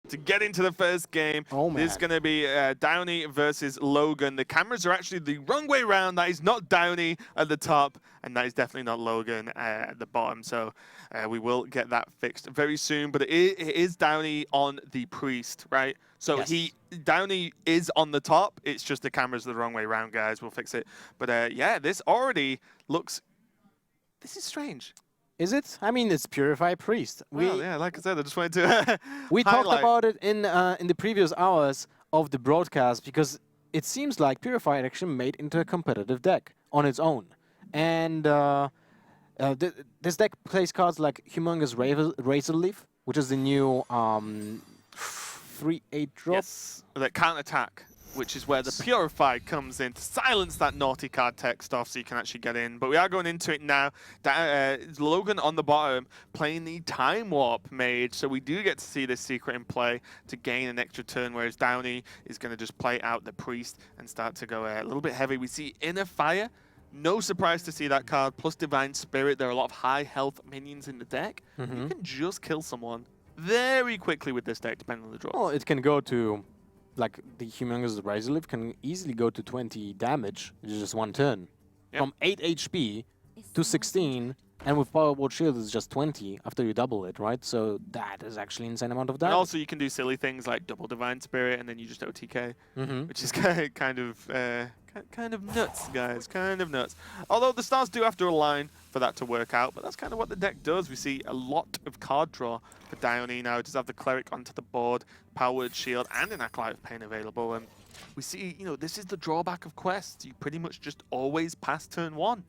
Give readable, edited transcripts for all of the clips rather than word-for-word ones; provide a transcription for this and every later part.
to get into the first game. Oh, man. This is going to be Downey versus Logan. The cameras are actually the wrong way around. That is not Downey at the top, and that is definitely not Logan at the bottom. So we will get that fixed very soon. But it is Downey on the Priest, right? So Yes. Downey is on the top. It's just the cameras are the wrong way around, guys. We'll fix it. But yeah, this already looks... This is strange. Is it? I mean, it's Purify Priest. Well, yeah, like I said, I just wanted to We talked highlight. about it in the previous hours of the broadcast because it seems like Purify actually made into a competitive deck on its own. And this deck plays cards like Humongous Razor Leaf, which is the new 3/8 drop. Yes, that counter-attack, which is where the Purify comes in to silence that naughty card text off so you can actually get in. But we are going into it now. Logan on the bottom playing the Time Warp Mage, so we do get to see this secret in play to gain an extra turn, whereas Downey is going to just play out the Priest and start to go a little bit heavy. We see Inner Fire. No surprise to see that card, plus Divine Spirit. There are a lot of high health minions in the deck. You can just kill someone very quickly with this deck, depending on the draw. Well, it can go to, like, the Humongous Razor Leaf can easily go to 20 damage in just one turn. Yep. From 8 HP to 16, and with Power Ward Shield it's just 20 after you double it, right? So that is actually an insane amount of And damage. also, you can do silly things like double Divine Spirit, and then you just OTK, which is kind of nuts, guys. Kind of nuts. Although the stars do have to align for that to work out, but that's kind of what the deck does. We see a lot of card draw for Downey now. It does have the Cleric onto the board, Powered Shield, and an Acolyte of Pain available. And we see, this is the drawback of quests. You pretty much just always pass turn one.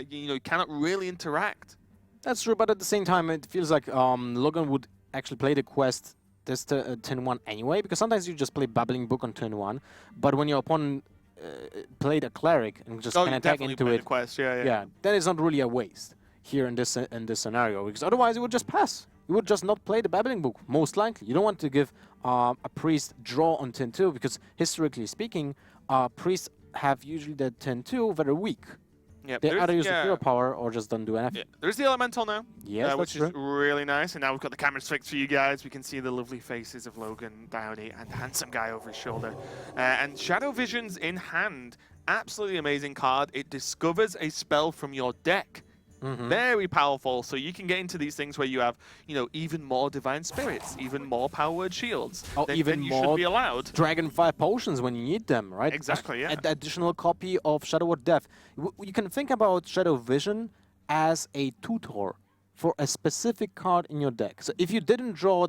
You cannot really interact. That's true, but at the same time, it feels like Logan would actually play the quest this turn 1 anyway, because sometimes you just play Babbling Book on turn 1, but when your opponent played a Cleric and just can attack into it, the quest. Yeah. then it's not really a waste here in this scenario, because otherwise it would just pass. You would just not play the Babbling Book, most likely. You don't want to give a Priest draw on turn 2, because historically speaking, Priests have usually that turn 2 very weak. Yep. They either use the Hero Power or just don't do anything. Yeah. There's the Elemental now, Yes, which that's is true. really nice. And now we've got the cameras fixed for you guys. We can see the lovely faces of Logan, Downey, and the handsome guy over his shoulder. And Shadow Vision's in hand. Absolutely amazing card. It discovers a spell from your deck. Very powerful, so you can get into these things where you have, even more Divine Spirits, even more Powered Shields. Oh, even you more should be allowed. Dragonfire Potions when you need them, right? Exactly, yeah. An additional copy of Shadow Word Death. You can think about Shadow Vision as a tutor for a specific card in your deck. So if you didn't draw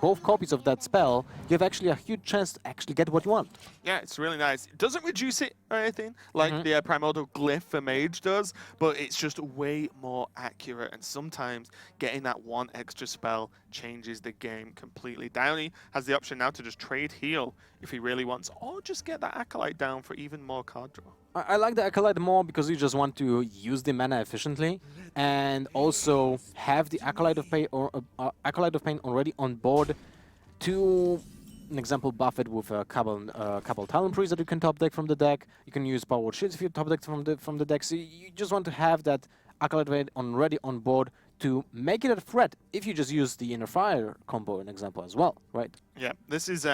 both copies of that spell, you have actually a huge chance to actually get what you want. Yeah, it's really nice. It doesn't reduce it or anything like the Primordial Glyph for Mage does, but it's just way more accurate, and sometimes getting that one extra spell changes the game completely. Downey has the option now to just trade heal if he really wants, or just get that Acolyte down for even more card draw. I like the Acolyte more because you just want to use the mana efficiently and also have the Acolyte of Pain already on board to, an example, buff it with a couple Talon Priests that you can top deck from the deck. You can use Powered Shields if you top deck from the deck. So you just want to have that Acolyte of Pain already on board to make it a threat if you just use the Inner Fire combo, an example as well, right? Yeah, this is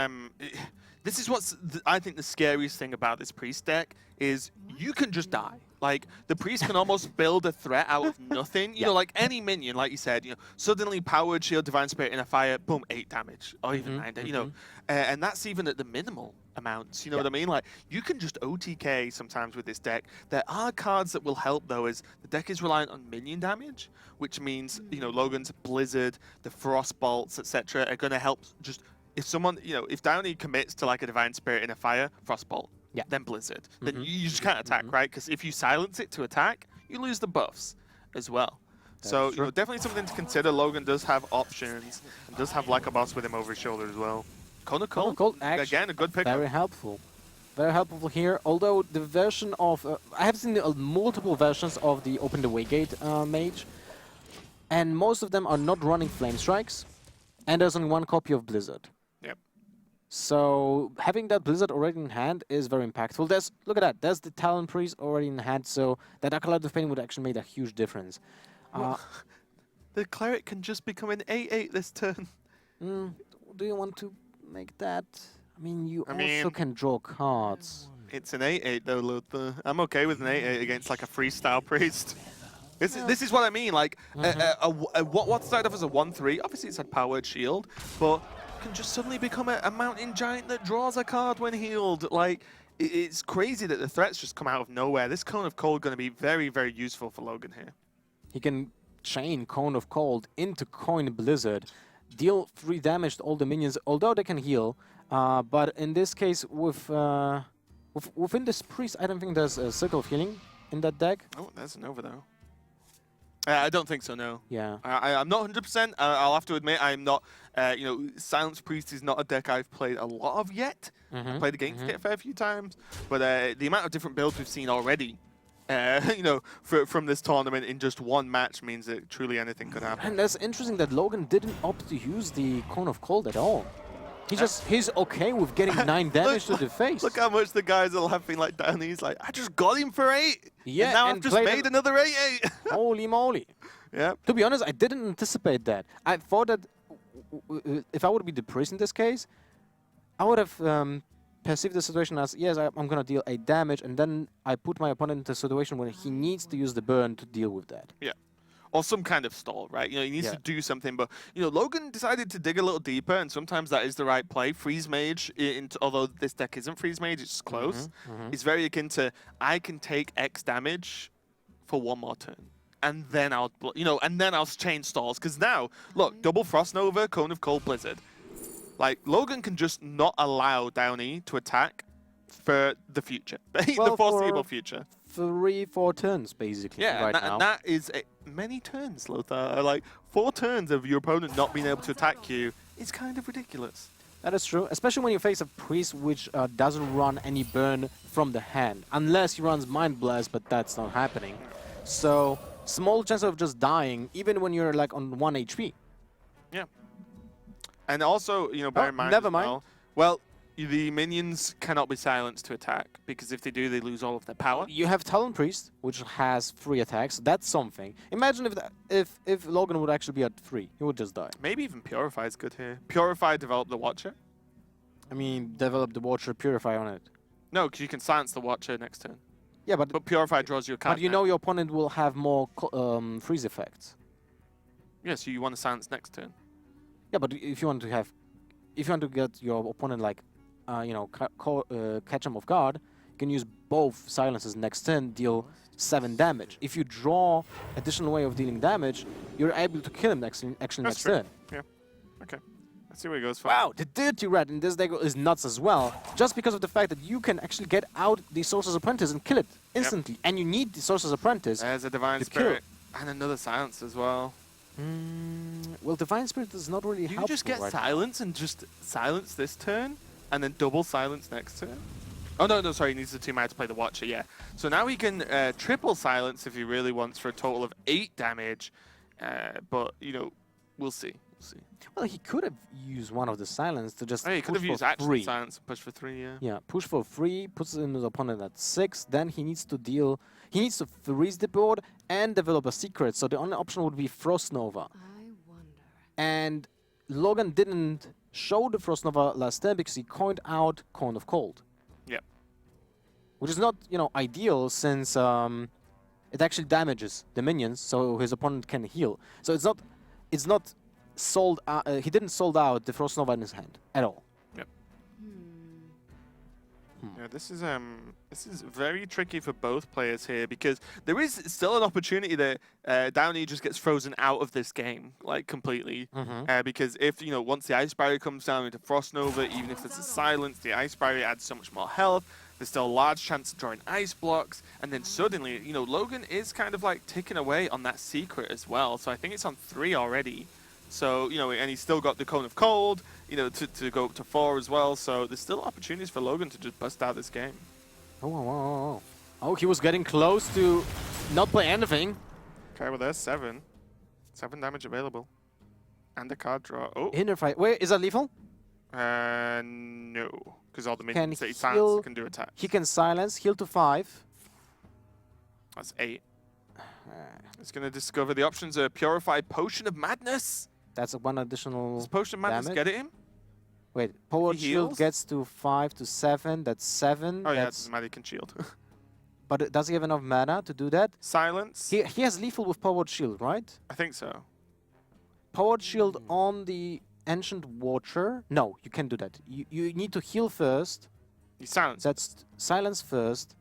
what's I think the scariest thing about this Priest deck is you can just die. Like, the Priest can almost build a threat out of nothing. You know, like any minion, like you said, suddenly Powered Shield, Divine Spirit, Inner Fire, boom, 8 damage, or even 9, and that's even at the minimal amounts, you know what I mean? Like, you can just OTK sometimes with this deck. There are cards that will help, though, as the deck is reliant on minion damage, which means, Logan's Blizzard, the Frost Bolts, etc. are going to help just... If someone, if Downey commits to like a Divine Spirit in a Fire, Frostbolt, then Blizzard, then you just can't attack, right? Because if you silence it to attack, you lose the buffs as well. So, definitely something to consider. Logan does have options and does have like a boss with him over his shoulder as well. Kona Cold, again, a good pickup. Very helpful. Very helpful here. Although the version of... I have seen multiple versions of the Open the Waygate Mage, and most of them are not running Flame Strikes, and there's only one copy of Blizzard. Yep. So having that Blizzard already in hand is very impactful. Look at that. There's the Talon Priest already in hand, so that Acolyte of Pain would actually make a huge difference. Well, the Cleric can just become an 8/8 this turn. do you want to make that? I mean, you I also mean- can draw cards. It's an 8/8 though, Luther. I'm okay with an 8/8 against like a freestyle priest. This is what I mean. Like what started off as a 1/3. Obviously, it's had powered shield, but can just suddenly become a mountain giant that draws a card when healed. Like it's crazy that the threats just come out of nowhere. This Cone of Cold going to be very, very useful for Logan here. He can chain Cone of Cold into Coin Blizzard, deal 3 damage to all the minions, although they can heal. But in this case, within this priest, I don't think there's a Circle of Healing in that deck. Oh, there's an over though. I don't think so, no. Yeah. I'm not 100%. I'll have to admit, I'm not. Silence Priest is not a deck I've played a lot of yet. I've played against it a fair few times, but the amount of different builds we've seen already, from this tournament in just one match means that truly anything could happen. And that's interesting that Logan didn't opt to use the Cone of Cold at all. He's okay with getting 9 damage to the face. Look how much the guys are laughing like down. He's like, I just got him for 8. Yeah, and now and I've just played made another 8/8. Holy moly. Yeah. To be honest, I didn't anticipate that. I thought that if I would be the priest in this case, I would have perceived the situation as, yes, I'm going to deal 8 damage, and then I put my opponent into a situation where he needs to use the burn to deal with that. Yeah. Or some kind of stall, right? He needs to do something. But, Logan decided to dig a little deeper, and sometimes that is the right play. Freeze Mage, although this deck isn't Freeze Mage, it's close. It's very akin to, I can take X damage for 1 more turn. And then I'll chain stalls. Because now, look, double Frost Nova, Cone of Cold Blizzard. Like, Logan can just not allow Downey to attack for the future. The foreseeable future. 3-4 turns, basically, Yeah, right and now. that is many turns, Lothar. Like, 4 turns of your opponent not being able to attack you is kind of ridiculous. That is true, especially when you face a priest which doesn't run any burn from the hand. Unless he runs Mind Blast, but that's not happening. So, small chance of just dying, even when you're like on 1 HP. Yeah. And also, bear in mind never as mind. Well, the minions cannot be silenced to attack, because if they do, they lose all of their power. You have Talon Priest, which has 3 attacks. That's something. Imagine if Logan would actually be at 3, he would just die. Maybe even Purify is good here. Purify develop the Watcher. I mean, develop the Watcher, Purify on it. No, because you can silence the Watcher next turn. Yeah, but Purify draws you a card. But you know your opponent will have more freeze effects. Yeah, so you want to silence next turn. Yeah, but if you want to get your opponent like, catch him off guard, you can use both silences next turn, deal 7 damage. If you draw additional way of dealing damage, you're able to kill him next turn. Yeah. Okay. Let's see where he goes for. Wow, the Dirty Rat in this deck is nuts as well, just because of the fact that you can actually get out the Sorcerer's Apprentice and kill it instantly. And you need the Sorcerer's Apprentice. There's a Divine to Spirit. And another Silence as well. Well, Divine Spirit is not really helpful. You just get right Silence and just silence this turn, and then double Silence next turn. Oh, no, sorry, he needs the 2 mana to play the Watcher, yeah. So now he can triple Silence if he really wants for a total of 8 damage. But, we'll see. Well, he could have used one of the silence to just Oh, he could push have used for actual 3. Silence and push for 3, yeah. Yeah, push for 3, puts in his opponent at 6, then he needs to freeze the board and develop a secret, so the only option would be Frost Nova. I wonder. And Logan didn't show the Frost Nova last turn because he coined out Cone of Cold. Yep. Which is not, ideal since it actually damages the minions, so his opponent can heal. So it's not sold out, he didn't sold out the Frost Nova in his hand at all. Yeah, this is very tricky for both players here, because there is still an opportunity that Downey just gets frozen out of this game, like completely. Because if, once the Ice Barrier comes down into Frost Nova, even if there's a silence, the Ice Barrier adds so much more health. There's still a large chance of drawing ice blocks, and then suddenly, Logan is kind of like ticking away on that secret as well. So I think it's on 3 already. So, and he's still got the Cone of Cold, to go up to 4 as well. So there's still opportunities for Logan to just bust out this game. Oh, he was getting close to not play anything. Okay, well, there's 7. 7 damage available. And a card draw. Oh, Inner fight. Wait, is that lethal? no. Because all the Can minions that he heal- silences can do attack. He can silence, heal to 5. That's 8. It's going to discover the options are Purified Potion of Madness. That's one additional Does Potion of Madness damage? get it him? Wait, powered He shield heals? gets to 5 to 7. That's 7. Oh yeah, it That's doesn't matter, he can shield. but does he have enough mana to do that? Silence? He has lethal with powered shield, right? I think so. Powered shield on the ancient watcher. No, you can't do that. You need to heal first. He silenced. That's silence first,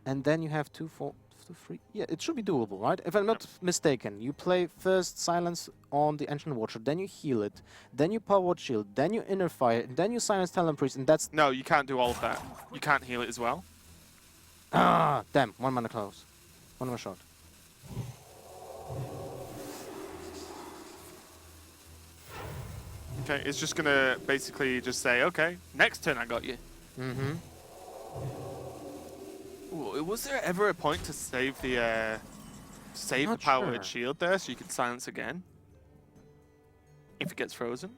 and then you have 2, 4, 2, 3. Yeah, it should be doable, right? If I'm not mistaken, you play first silence on the ancient watcher, then you heal it, then you powered shield, then you inner fire, and then you silence talent priest, and that's No, you can't do all of that. You can't heal it as well. damn 1 mana close, 1 more shot. Okay, it's just gonna basically just say, okay, next turn I got you. Mm-hmm. Ooh, was there ever a point to save the Not powered sure. shield there so you can silence again? If it gets frozen?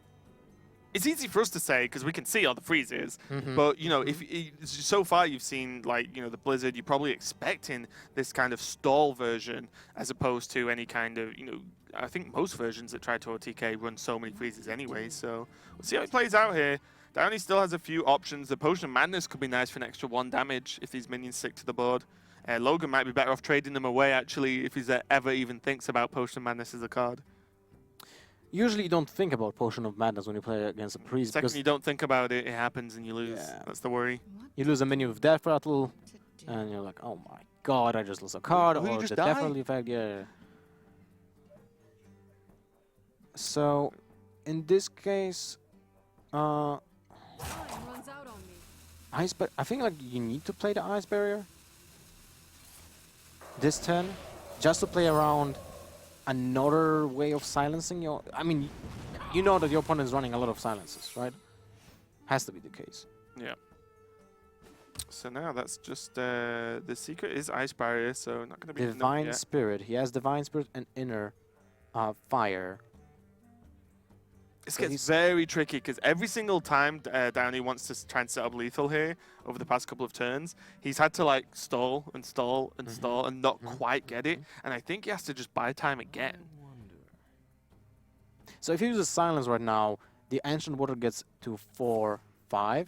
It's easy for us to say because we can see all the freezes, but you know, if so far you've seen like the Blizzard, you're probably expecting this kind of stall version as opposed to any kind of I think most versions that try to OTK run so many freezes anyway. So we'll see how it plays out here. Downey still has a few options. The Potion of Madness could be nice for an extra 1 damage if these minions stick to the board. Logan might be better off trading them away actually if he's ever even thinks about Potion of Madness as a card. Usually you don't think about Potion of Madness when you play against a priest, Second because you don't think about it, it happens and you lose. Yeah. That's the worry. you lose a minion with Death Rattle, and you're like, oh my god, I just lost a card, Will you or just the Death die? Rattle effect, yeah. So, in this case, Time runs out on me. I think like you need to play the Ice Barrier this turn, just to play around another way of silencing your... I mean, you know that your opponent is running a lot of silences, right? Has to be the case. Yeah. So now that's just the secret is Ice Barrier, so not going to be enough Divine yet. Spirit. He has Divine Spirit and Inner Fire. This So gets he's- very tricky because every single time Downey wants to try and set up lethal here over the past couple of turns, he's had to like stall and stall and stall and not quite get it. And I think he has to just buy time again. So if he uses Silence right now, the Ancient Water gets to 4, 5.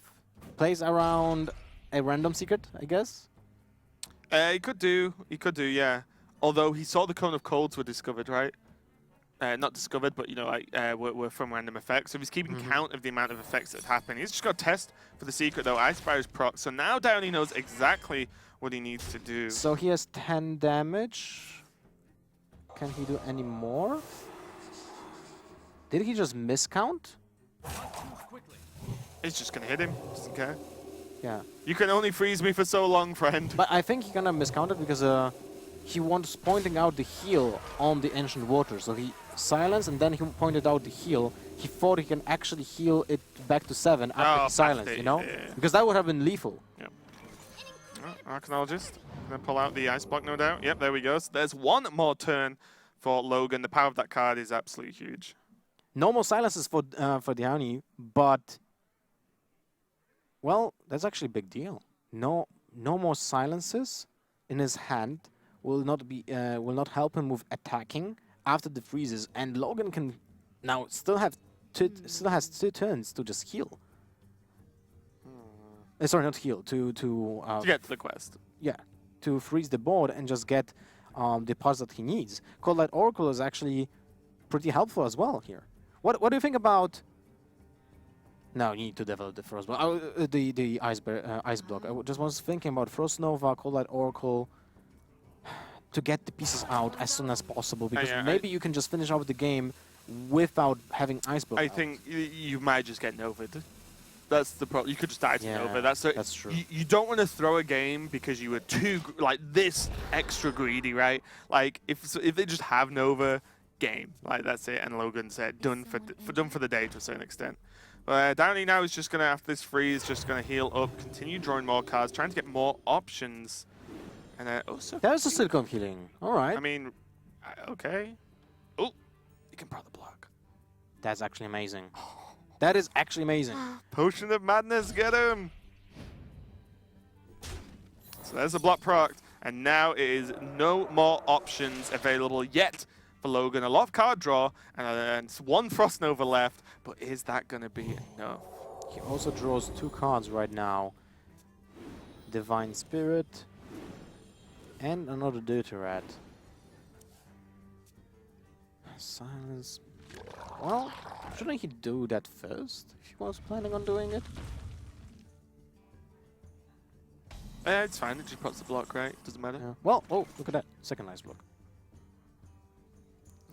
Plays around a random secret, I guess. He could do, yeah. Although he saw the Cone of Colds were discovered, right? Not discovered, but like were from random effects. So if he's keeping count of the amount of effects that happen, he's just got to test for the secret though. Ice Barrier's proc. So now Downey knows exactly what he needs to do. So he has 10 damage. Can he do any more? Did he just miscount? It's just gonna hit him. Doesn't care. Yeah. You can only freeze me for so long, friend. But I think he kind of miscounted because he was pointing out the heal on the Ancient Water. So he silenced and then he pointed out the heal. He thought he can actually heal it back to 7 after he silenced, it, you know? yeah. Because that would have been lethal. Arcanologist. Gonna pull out the ice block, no doubt. Yep, there we go. So there's one more turn for Logan. The power of that card is absolutely huge. No more silences for Downey, but well, that's actually a big deal. No more silences in his hand will not help him with attacking after the freezes, and Logan can now still has 2 turns to just heal. Sorry, not heal to To get to the quest. yeah, to freeze the board and just get the parts that he needs. Cold Light Oracle is actually pretty helpful as well here. What do you think about? No, you need to develop the Frost block. The ice block. Just was thinking about Frost Nova, Cold Light Oracle, to get the pieces out as soon as possible, because yeah, maybe you can just finish off the game without having ice block. I out. think you might just get Nova'd. That's the problem. You could just die to Yeah, Nova. that's true. You don't want to throw a game because you were too this extra greedy, right? Like if they just have Nova, game, like that's it. And Logan said done for the day to a certain extent. Downey now is just gonna, after this freeze, just gonna heal up, continue drawing more cards, trying to get more options, and also. There's a Silicon healing. All right. I mean, okay. Oh, you can probably block. That's actually amazing. That is actually amazing. Potion of Madness, get him! So there's a block proc, and now it is no more options available yet for Logan. A lot of card draw, and one Frost Nova left, but is that going to be enough? He also draws 2 cards right now. Divine Spirit and another Dirty Rat. Silence. Well, shouldn't he do that first if he was planning on doing it? It's fine, it just puts the block, right? Doesn't matter. Yeah. Well, oh, look at that. Second ice block.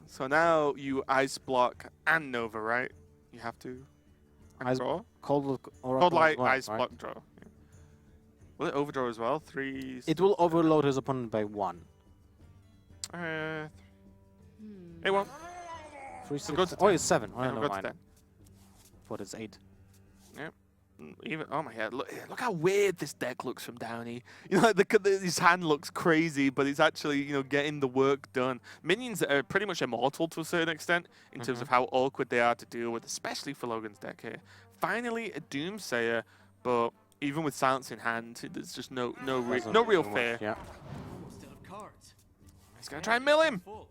So now you ice block and Nova, right? You have to. And Ice- draw? Cold Cold light, well, ice right? block, draw. Yeah. Will it overdraw as well? 3. It will overload his opponent by 1. It won't. 3, go 6. to Oh, 10. it's 7. Oh, Yeah, no, we'll go to mind. 10. But it's 8. Even oh my god! Look how weird this deck looks from Downey. You know, his hand looks crazy, but it's actually getting the work done. Minions are pretty much immortal to a certain extent in terms of how awkward they are to deal with, especially for Logan's deck here. Finally, a Doomsayer, but even with silence in hand, there's just no Doesn't real do much, fear. Yeah. Almost out of cards. He's gonna try and mill him. Full.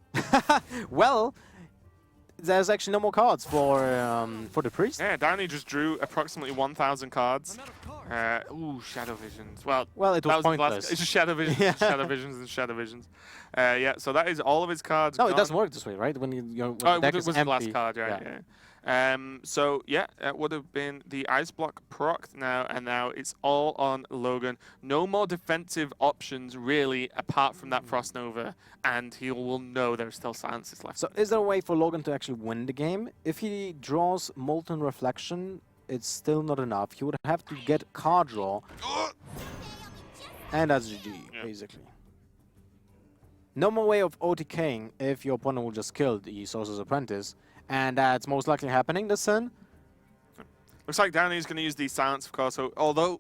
Well, there's actually no more cards for the priest. Yeah, Downey just drew approximately 1,000 cards. I'm out of cards. Ooh, Shadow Visions. Well, Well, it that was the last- pointless. It's just Shadow Visions, Yeah. Shadow Visions, and Shadow Visions. Yeah, so that is all of his cards. No, gone. it doesn't work this way, right? When when Oh, the deck it is was the empty. last card, right? Yeah. So yeah, that would have been the ice block procced now, and now it's all on Logan. No more defensive options really, apart from that Frost Nova, and he will know there's still silences left. So is there a way for Logan to actually win the game? If he draws Molten Reflection, it's still not enough. He would have to get card draw, and that's GG, Yeah. basically. No more way of OTKing if your opponent will just kill the Sorcerer's Apprentice, and that's most likely happening this turn. Looks like Downey's going to use the silence, of course. So although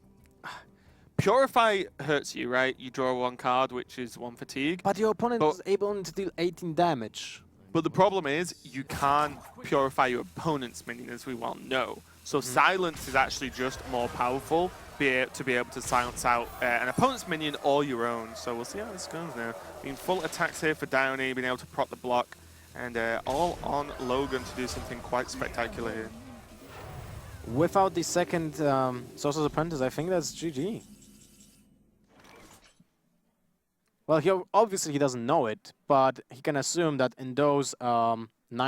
Purify hurts you, right? You draw 1 card, which is 1 fatigue. But your opponent But- is able to deal 18 damage. But the problem is, you can't purify your opponent's minion, as we well know. So silence is actually just more powerful to be able to silence out an opponent's minion or your own. So we'll see how this goes now. Being full attacks here for Downey, being able to proc the block, and all on Logan to do something quite spectacular here. Without the second Sorcerer's Apprentice, I think that's GG. Well, obviously he doesn't know it, but he can assume that in those 9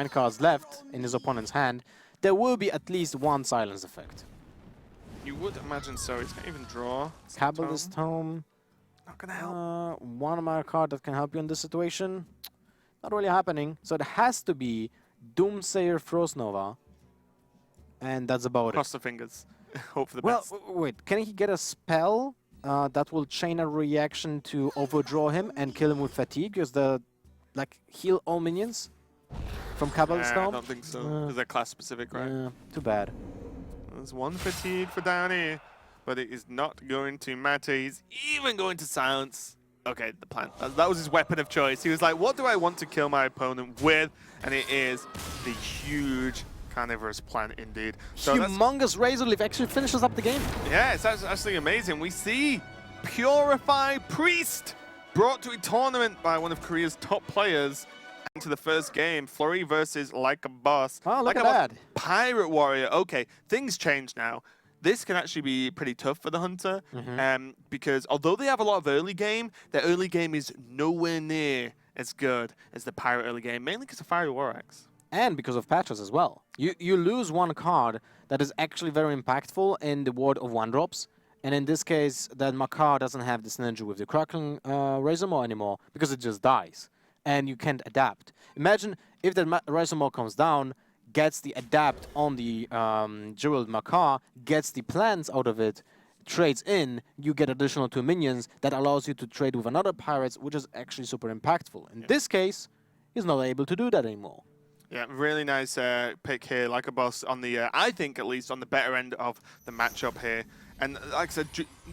cards left in his opponent's hand, there will be at least 1 silence effect. You would imagine so. He's going to even draw. Kabbalist Tome, Not going to help. 1 more card that can help you in this situation. Not really happening. So it has to be Doomsayer Frost Nova, and that's about it. Cross the fingers. Hope for the Well, best. wait, can he get a spell that will chain a reaction to overdraw him and kill him with fatigue? Because heal all minions from Kabbalist I Tome? don't think so. Uh, Because they're class specific, right? Yeah, too bad. There's 1 fatigue for Downey, but it is not going to matter. He's even going to silence. Okay, the plant. That was his weapon of choice. He was like, what do I want to kill my opponent with? And it is the huge carnivorous plant indeed. So that's, Humongous Razor Leaf actually finishes up the game. yeah, it's actually amazing. We see Purify Priest brought to a tournament by one of Korea's top players into the first game. Flurry versus Like a Boss. Oh, look Like at a Boss, that. Pirate Warrior. Okay, things change now. This can actually be pretty tough for the Hunter, because although they have a lot of early game, their early game is nowhere near as good as the Pirate early game, mainly because of Fiery War Axe. And because of patches as well. You lose 1 card that is actually very impactful in the Ward of 1-drops. And in this case, that Makar doesn't have the synergy with the Crackling Razor Maw anymore, because it just dies. And you can't adapt. Imagine if that Razor Maw comes down, gets the adapt on the Jeweled Makar, gets the plants out of it, trades in, you get additional 2 minions that allows you to trade with another pirates, which is actually super impactful. In this case, he's not able to do that anymore. Yeah, really nice pick here, Like a Boss on the, I think at least on the better end of the matchup here. And like I said,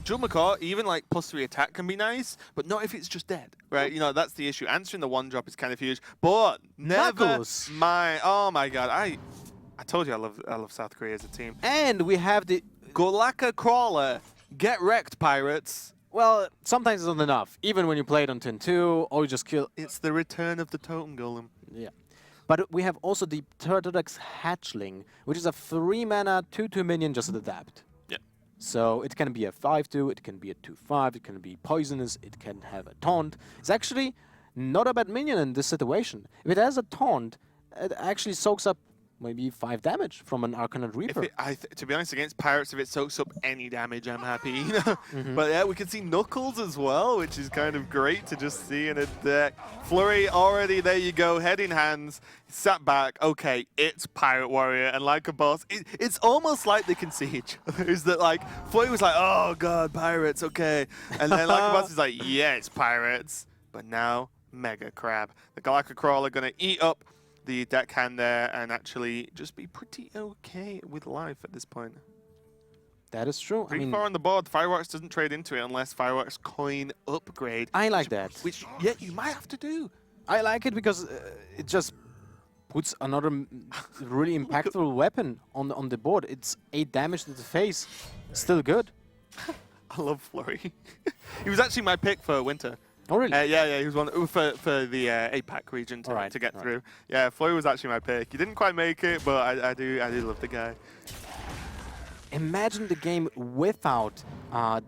Jewel Macaw, even like +3 attack can be nice, but not if it's just dead, right? You know, that's the issue. Answering the 1-drop is kind of huge, but never Knuckles. oh my god, I told you I love South Korea as a team. And we have the... Golaka Crawler, get wrecked, Pirates. Well, sometimes it's not enough. Even when you play it on turn 2, or you just kill... It's the return of the Totem Golem. Yeah. But we have also the Turtlex Hatchling, which is a 3 mana 2/2 minion just adapt. Yeah. So it can be a 5/2, it can be a 2/5, it can be poisonous, it can have a taunt. It's actually not a bad minion in this situation. If it has a taunt, it actually soaks up maybe 5 damage from an Arcanine Reaper. To be honest, against Pirates, if it soaks up any damage, I'm happy. You know. But yeah, we can see Knuckles as well, which is kind of great to just see in a deck. Flurry already, there you go, head in hands, sat back. Okay, it's Pirate Warrior, and like a boss, it's almost like they can see each other. Is that like Flurry was like, oh god, Pirates, okay, and then like a boss is like, yeah, it's Pirates, but now Mega Crab, the Galactic Crawler, gonna eat up the deckhand there and actually just be pretty okay with life at this point. That is true. Pretty far on the board. Fireworks doesn't trade into it unless Fireworks coin upgrade. I like that. Which, yeah, you might have to do. I like it because it just puts another really impactful weapon on the board. It's 8 damage to the face. Still good. I love Flurry. He was actually my pick for winter. Oh, really? Yeah, he was one for the APAC region to get through. Yeah, Flurry was actually my pick. He didn't quite make it, but I do love the guy. Imagine the game without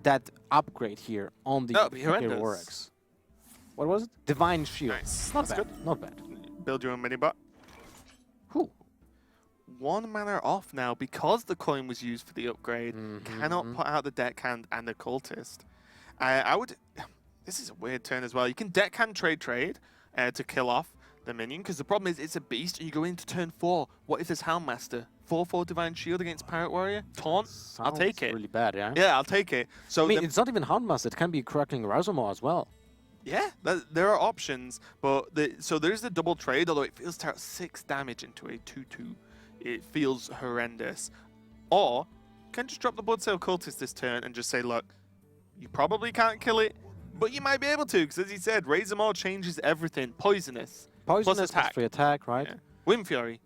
that upgrade here on the Warx. What was it? Divine Shield. Nice. Not That's bad. Not bad. Build your own mini bot. Cool. 1 mana off now because the coin was used for the upgrade. Cannot put out the deckhand and the cultist. I would. This is a weird turn as well. You can deckhand trade to kill off the minion, because the problem is it's a beast and you go into turn 4. What if there's Houndmaster? 4/4 Divine Shield against Pirate Warrior? Taunt? I'll take it. Really bad, yeah? Yeah, I'll take it. So I mean, it's not even Houndmaster. It can be Crackling Razormaw as well. Yeah, there are options, but so there's the double trade, although it feels to out 6 damage into a 2/2. It feels horrendous. Or, you can just drop the Bloodsail Cultist this turn and just say, look, you probably can't kill it, but you might be able to, because as he said, Razormaw changes everything. Poisonous. Poisonous attack. plus free attack, right? Yeah. Wind Fury.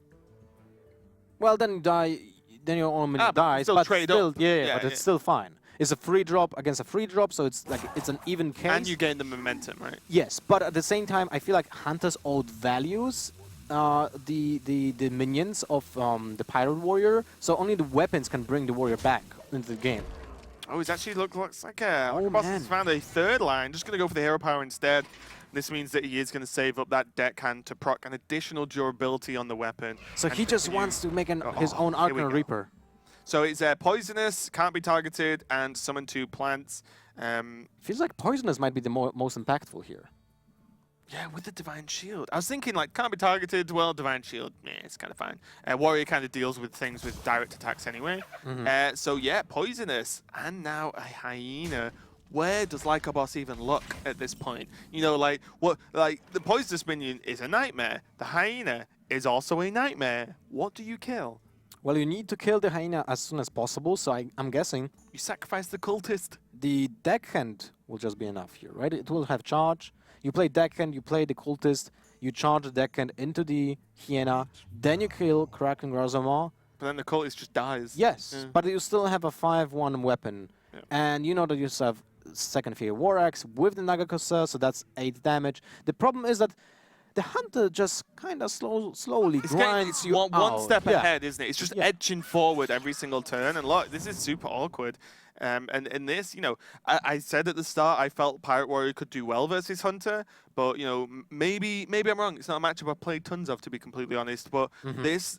Well, then you die. Then your own minion dies, still but trade still, up. but it's still fine. It's a free drop against a free drop, so it's like it's an even case. And you gain the momentum, right? Yes, but at the same time, I feel like Hunters outvalues the minions of the Pirate Warrior, so only the weapons can bring the warrior back into the game. Oh, he's actually looks like a Oh, boss man. has found a 3rd line. Just going to go for the hero power instead. This means that he is going to save up that deckhand to proc an additional durability on the weapon. So he just wants to make his own here we Arcanine go. Reaper. So it's poisonous, can't be targeted, and summon 2 plants. Feels like Poisonous might be the most impactful here. Yeah, with the Divine Shield. I was thinking, like, can't be targeted. Well, Divine Shield, it's kind of fine. Warrior kind of deals with things with direct attacks anyway. So, yeah, Poisonous. And now a Hyena. Where does Lycobos even look at this point? You know, like, the Poisonous minion is a nightmare. The Hyena is also a nightmare. What do you kill? Well, you need to kill the Hyena as soon as possible, so I'm guessing You sacrifice the Cultist. the deckhand will just be enough here, right? It will have charge. You play deckhand, you play the cultist, you charge the deckhand into the Hyena, then you kill Crackling Razormaw. But then the Cultist just dies. Yes, Yeah. but you still have a 5/1 weapon. Yeah. And you know that you have second Fear War Axe with the Nagakosa, so that's 8 damage. The problem is that the Hunter just kind of slowly grinds you one out. step Yeah. ahead, isn't it? It's just edging forward every single turn. And look, this is super awkward. And in this, you know, I said at the start I felt Pirate Warrior could do well versus Hunter, but you know, maybe I'm wrong. It's not a matchup I've played tons of, to be completely honest. But this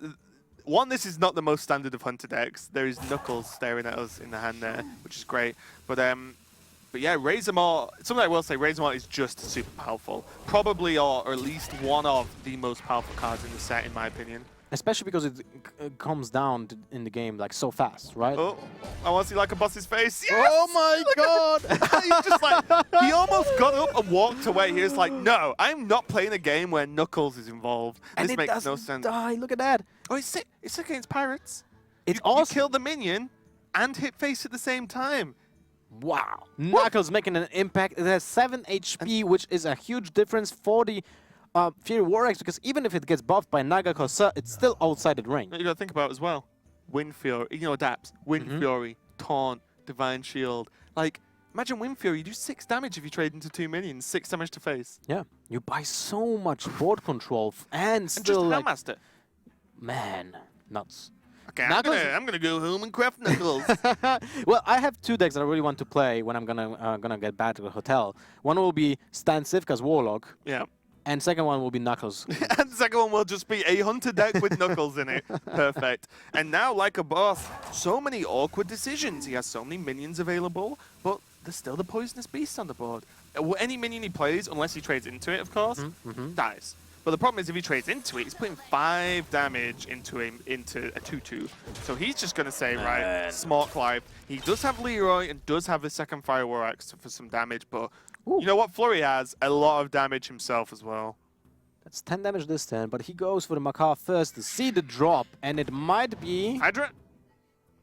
is not the most standard of Hunter decks. There is Knuckles staring at us in the hand there, which is great. But yeah, Razormaw, something I will say, Razormaw is just super powerful. Probably, or at least one of the most powerful cards in the set, in my opinion. Especially because it comes down in the game like so fast, right? Oh, I want to see like a boss's face. Yes! Oh my god! He's just like, he almost got up and walked away. He was like, no, I'm not playing a game where Knuckles is involved. And This it makes doesn't no sense. die. Look at that. Oh, it's against pirates. It's You awesome. kill the minion and hit face at the same time. Wow. Knuckles making an impact. It has 7 HP, which is a huge difference for the Fury War Axe, because even if it gets buffed by Nagakosa, it's still outside the ring. You got to think about it as well. Wind Fury, you know, adapts. Wind Fury, Taunt, Divine Shield. Like, imagine Wind Fury, you do 6 damage if you trade into 2 minions, 6 damage to face. Yeah. You buy so much board control and And still just like, Handmaster. man, nuts. Okay, Knuckles- I'm gonna go home and craft Knuckles. Well, I have 2 decks that I really want to play when I'm gonna get back to the hotel. One will be Stan Sivka's Warlock, yeah. and second one will be Knuckles. And the second one will just be a hunter deck with Knuckles in it. Perfect. And now, like a boss, so many awkward decisions. He has so many minions available, but there's still the Poisonous Beast on the board. Any minion he plays, unless he trades into it, of course, dies. But the problem is if he trades into it, he's putting 5 damage into a 2/2. So he's just going to say, right, smart Clive. He does have Leroy and does have the second Fire War Axe for some damage, but you know what? Flurry has a lot of damage himself as well. That's 10 damage this turn, but he goes for the Macaw first to see the drop, and it might be... Hydra?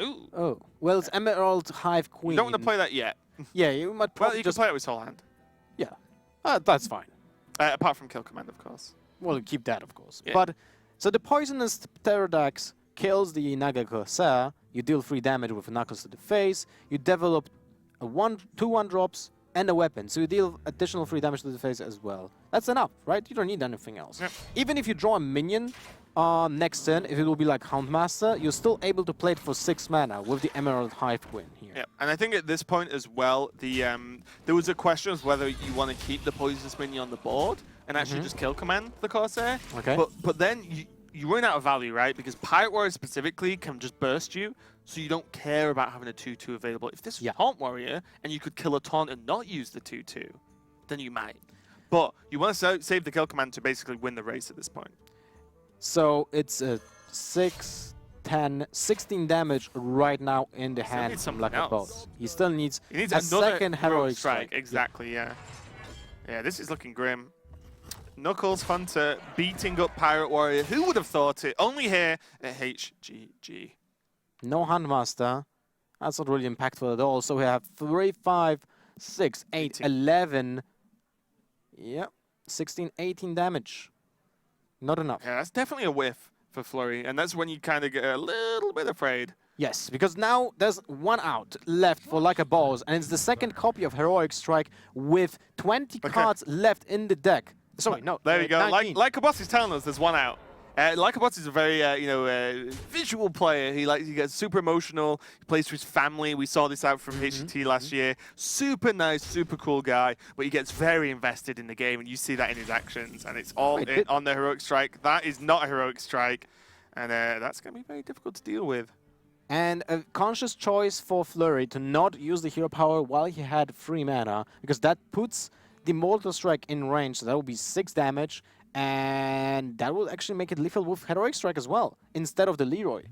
Ooh. Oh, well, it's Emerald Hive Queen. You don't want to play that yet. Yeah, you might Well, probably you just... can play it with Soul Hand. Yeah, that's fine. Apart from Kill Command, of course. Well, keep that, of course. Yeah. But, so the Poisonous Pterodax kills the Naga Corsair. You deal 3 damage with Knuckles to the face. You develop 2 1-drops and a weapon. So you deal additional 3 damage to the face as well. That's enough, right? You don't need anything else. Yep. Even if you draw a minion next turn, if it will be like Houndmaster, you're still able to play it for 6 mana with the Emerald Hive Queen here. Yeah, and I think at this point as well, there was a question of whether you want to keep the Poisonous Minion on the board and actually just Kill Command the Corsair. Okay. But then you run out of value, right? Because Pirate Warrior specifically can just burst you, so you don't care about having a 2/2 available. If this was Taunt Warrior and you could kill a Taunt and not use the 2/2, then you might. But you want to save the Kill Command to basically win the race at this point. So it's a 6, 10, 16 damage right now in the Still hand needs from something Lucky else. Boss. He still needs, He needs a another second Heroic Strike. Exactly, yeah. Yeah, this is looking grim. Knuckles Hunter beating up Pirate Warrior. Who would have thought it? Only here at HGG. No Handmaster. That's not really impactful at all. So we have 3, 5, 6, 8, 18. 11. Yep. 16, 18 damage. Not enough. Yeah, that's definitely a whiff for Flurry, and that's when you kind of get a little bit afraid. Yes, because now there's 1 out left for Like a Boss, and it's the second copy of Heroic Strike with 20 cards left in the deck. Sorry, no. There we go. 19. Like a boss is telling us there's 1 out. Like a boss is a very visual player. He gets super emotional. He plays for his family. We saw this out from HGT last year. Super nice, super cool guy, but he gets very invested in the game, and you see that in his actions. And it's all on the Heroic Strike. That is not a Heroic Strike, and that's going to be very difficult to deal with. And a conscious choice for Flurry to not use the hero power while he had 3 mana, because that puts the Mortal Strike in range, so that will be 6 damage, and that will actually make it lethal with Heroic Strike as well, instead of the Leroy.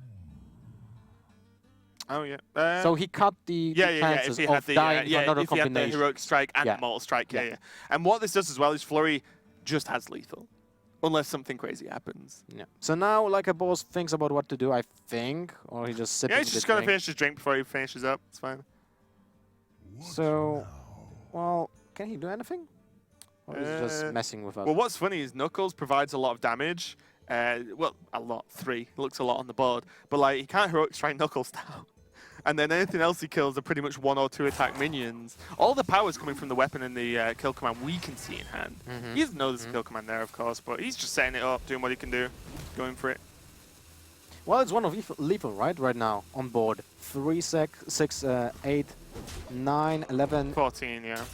Oh, yeah. So he cut the chances if he of dying for another if he had the combination. Heroic Strike and the Mortal Strike, yeah. And what this does as well is Flurry just has lethal, unless something crazy happens. Yeah. So now, Like a Boss thinks about what to do, I think, or he just sipping Yeah, he's the just going to drink. finish his drink before he finishes up. It's fine. So, well, can he do anything? Or is he just messing with us? Well, what's funny is Knuckles provides a lot of damage. Well, a lot. 3. It looks a lot on the board. But, like, he can't Heroic Strike Knuckles now. And then anything else he kills are pretty much 1 or 2 attack minions. All the power's coming from the weapon and the Kill Command we can see in hand. He doesn't know there's a Kill Command there, of course, but he's just setting it up, doing what he can do, going for it. Well, it's one of lethal, right now, on board. 3, 6, 8, 9, 11. 14, yeah.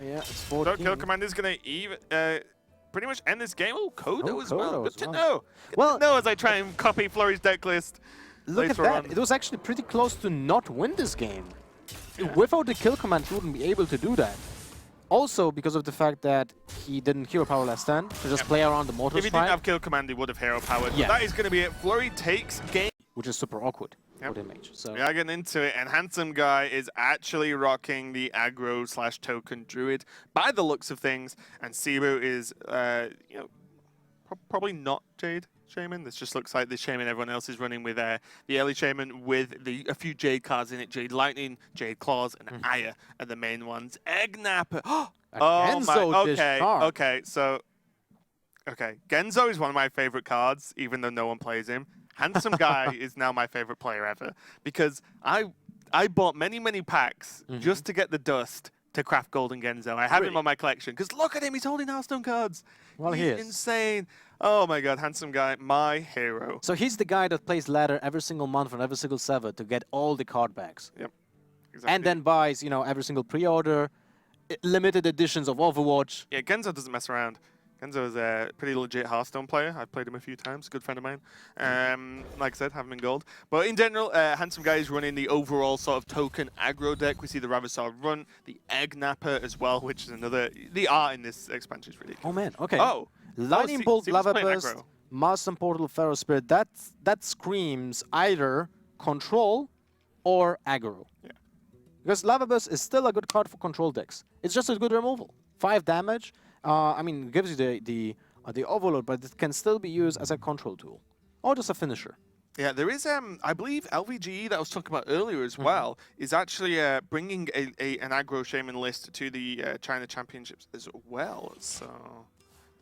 Yeah, it's So 14. Kill Command is going to pretty much end this game. Oh, Kodo as well. Kodo Good as to well. know. Good to know as I try and copy Flurry's deck list. Look at later that. on. It was actually pretty close to not win this game. Without the Kill Command, he wouldn't be able to do that. Also, because of the fact that he didn't Hero Power last turn, to just play around the Mortal If he Strike, didn't have Kill Command, he would have Hero Powered. Yeah. But that is going to be it. Flurry takes game. which is super awkward Yep. for the mage. So We are getting into it, and Handsome Guy is actually rocking the aggro/token druid by the looks of things, and Sibu is, probably not Jade Shaman. This just looks like the Shaman everyone else is running with the early Shaman with a few Jade cards in it. Jade Lightning, Jade Claws, and Aya are the main ones. Egg Napper. Oh Genzo my. dish Okay. card. Okay. So. Okay. Genzo is one of my favorite cards, even though no one plays him. Handsome Guy is now my favorite player ever because I bought many packs just to get the dust to craft Golden Genzo. I have him on my collection because look at him, he's holding Hearthstone cards. Well, he He's is. insane. Oh my god, handsome guy, my hero. So he's the guy that plays ladder every single month on every single server to get all the card backs. Yep, exactly. And then buys, you know, every single pre-order, limited editions of Overwatch. Yeah, Genzo doesn't mess around. Genzo is a pretty legit Hearthstone player. I've played him a few times. Good friend of mine. Like I said, have him in gold. But in general, Handsome Guy is running the overall sort of token aggro deck. We see the Ravasar run, the Egg Napper as well, which is another... The art in this expansion is ridiculous. Oh man, okay. Oh! Lightning Se- Bolt, Seamus Lava playing Burst, aggro. Maelstrom Portal, Pharaoh Spirit. That screams either control or aggro. Yeah. Because Lava Burst is still a good card for control decks. It's just a good removal. 5 damage. I mean, it gives you the overload, but it can still be used as a control tool. Or just a finisher. Yeah, there is, I believe LVGE that I was talking about earlier as well is actually bringing an aggro shaman list to the China Championships as well. So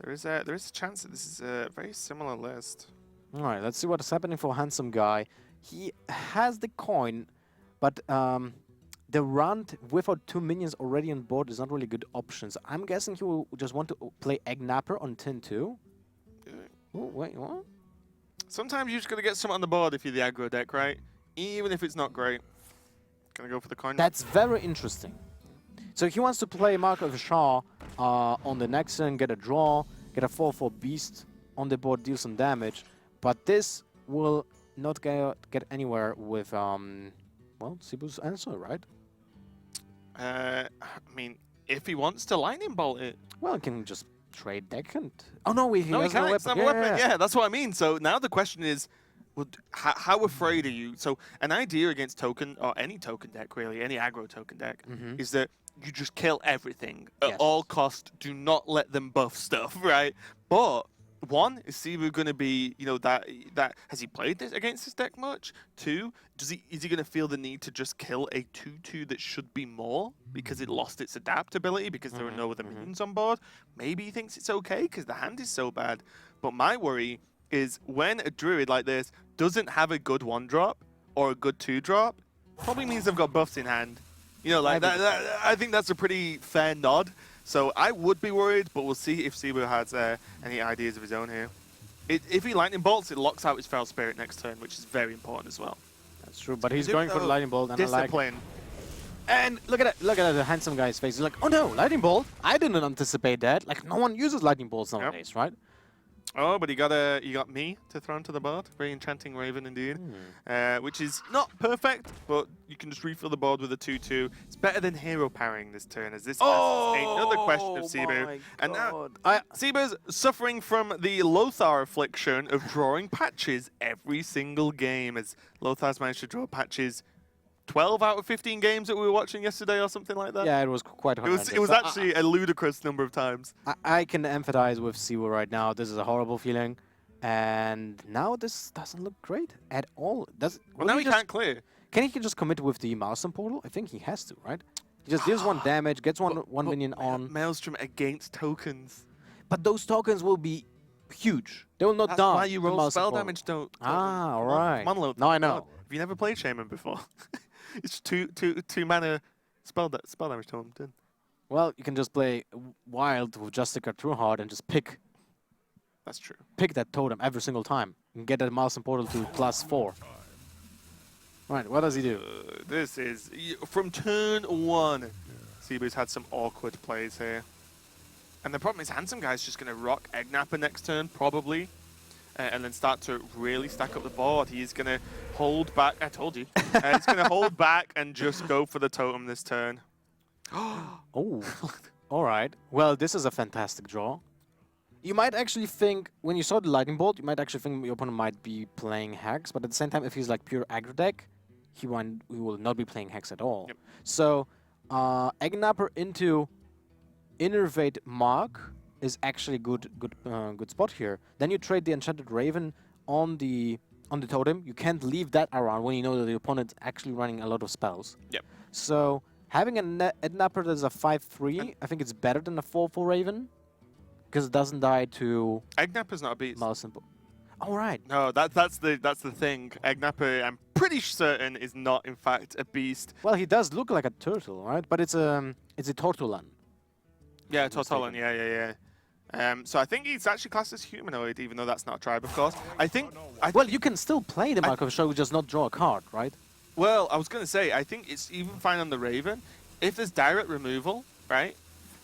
there is a chance that this is a very similar list. Alright, let's see what is happening for Handsome Guy. He has the coin, but the Runt without 2 minions already on board is not really good options. I'm guessing he will just want to play Egg Napper on Tin 2. Oh, wait, what? Sometimes you just gotta get something on the board if you're the aggro deck, right? Even if it's not great. Gonna go for the coin. That's very interesting. So he wants to play Mark of Shaw on the next turn, get a draw, get a 4/4 beast on the board, deal some damage. But this will not get anywhere with, well, Cebu's answer, right? I mean, if he wants to lightning bolt it. Well, he can just trade deck and... Oh, no, he No, he has no can't. weapon. It's not a weapon. Yeah, that's what I mean. So now the question is, well, how afraid are you? So an idea against token, or any token deck really, any aggro token deck, is that you just kill everything at Yes. all cost. Do not let them buff stuff, right? But one, is Sivu going to be, you know, that has he played this against this deck much? Two, is he going to feel the need to just kill a 2/2 that should be more because it lost its adaptability because there are no other minions on board? Maybe he thinks it's okay because the hand is so bad. But my worry is when a druid like this doesn't have a good 1-drop or a good 2-drop, probably means they've got buffs in hand. You know, like I think that's a pretty fair nod. So I would be worried, but we'll see if Sibu has any ideas of his own here. If he lightning bolts, it locks out his Feral Spirit next turn, which is very important as well. That's true, but he's going for the Lightning Bolt, and I like... Discipline. And look at the Handsome Guy's face. He's like, oh no, Lightning Bolt? I didn't anticipate that. Like, no one uses Lightning Bolts nowadays, right? Oh, but you got me to throw into the board. Very enchanting Raven indeed. Which is not perfect, but you can just refill the board with a 2/2. It's better than hero parrying this turn, as this asks another question of Sibu. And now Sibu's suffering from the Lothar affliction of drawing patches every single game, as Lothar's managed to draw patches 12 out of 15 games that we were watching yesterday or something like that. Yeah, it was quite horrendous. It was actually a ludicrous number of times. I can empathize with Siwu right now. This is a horrible feeling. And now this doesn't look great at all. Well, now he can't clear. Can he just commit with the Maelstrom Portal? I think he has to, right? He just deals 1 damage, gets one minion on. Maelstrom against tokens. But those tokens will be huge. They will not That's die. why you the roll Maelstrom spell Portal. damage don't. Ah, all right. Monload. Now I know. Have you never played Shaman before? It's two mana spell damage to him. Done. Well, you can just play Wild with Justica Trueheart and just pick That's true. that totem every single time and get that Maelstrom Portal to +4. Right, what does he do? This is from turn 1. Sibu's had some awkward plays here. And the problem is Handsome Guy's just going to rock Egg Napper next turn, probably. And then start to really stack up the board. He's going to hold back. I told you. He's going to hold back and just go for the totem this turn. Oh, all right. Well, this is a fantastic draw. You might actually think, when you saw the Lightning Bolt, you might actually think your opponent might be playing Hex, but at the same time, if he's like pure aggro deck, he will not be playing Hex at all. Yep. So, Egg Napper into Innervate Mark is actually good spot here. Then you trade the Enchanted Raven on the totem. You can't leave that around when you know that the opponent's actually running a lot of spells. Yep. So having a Egg Napper that's a 5/3, I think it's better than a 4/4 Raven because it doesn't die to Egg Napper's not a beast. Maelstrom. All right. No, that's the thing. Egnapper, I'm pretty certain, is not in fact a beast. Well, he does look like a turtle, right? But it's a tortulan. Yeah, If I'm Tortolan, mistaken. yeah. So I think he's actually classed as humanoid, even though that's not a tribe, of course. I think. Well, you can still play the Mark of Show, just not draw a card, right? Well, I was going to say, I think it's even fine on the Raven. If there's direct removal, right,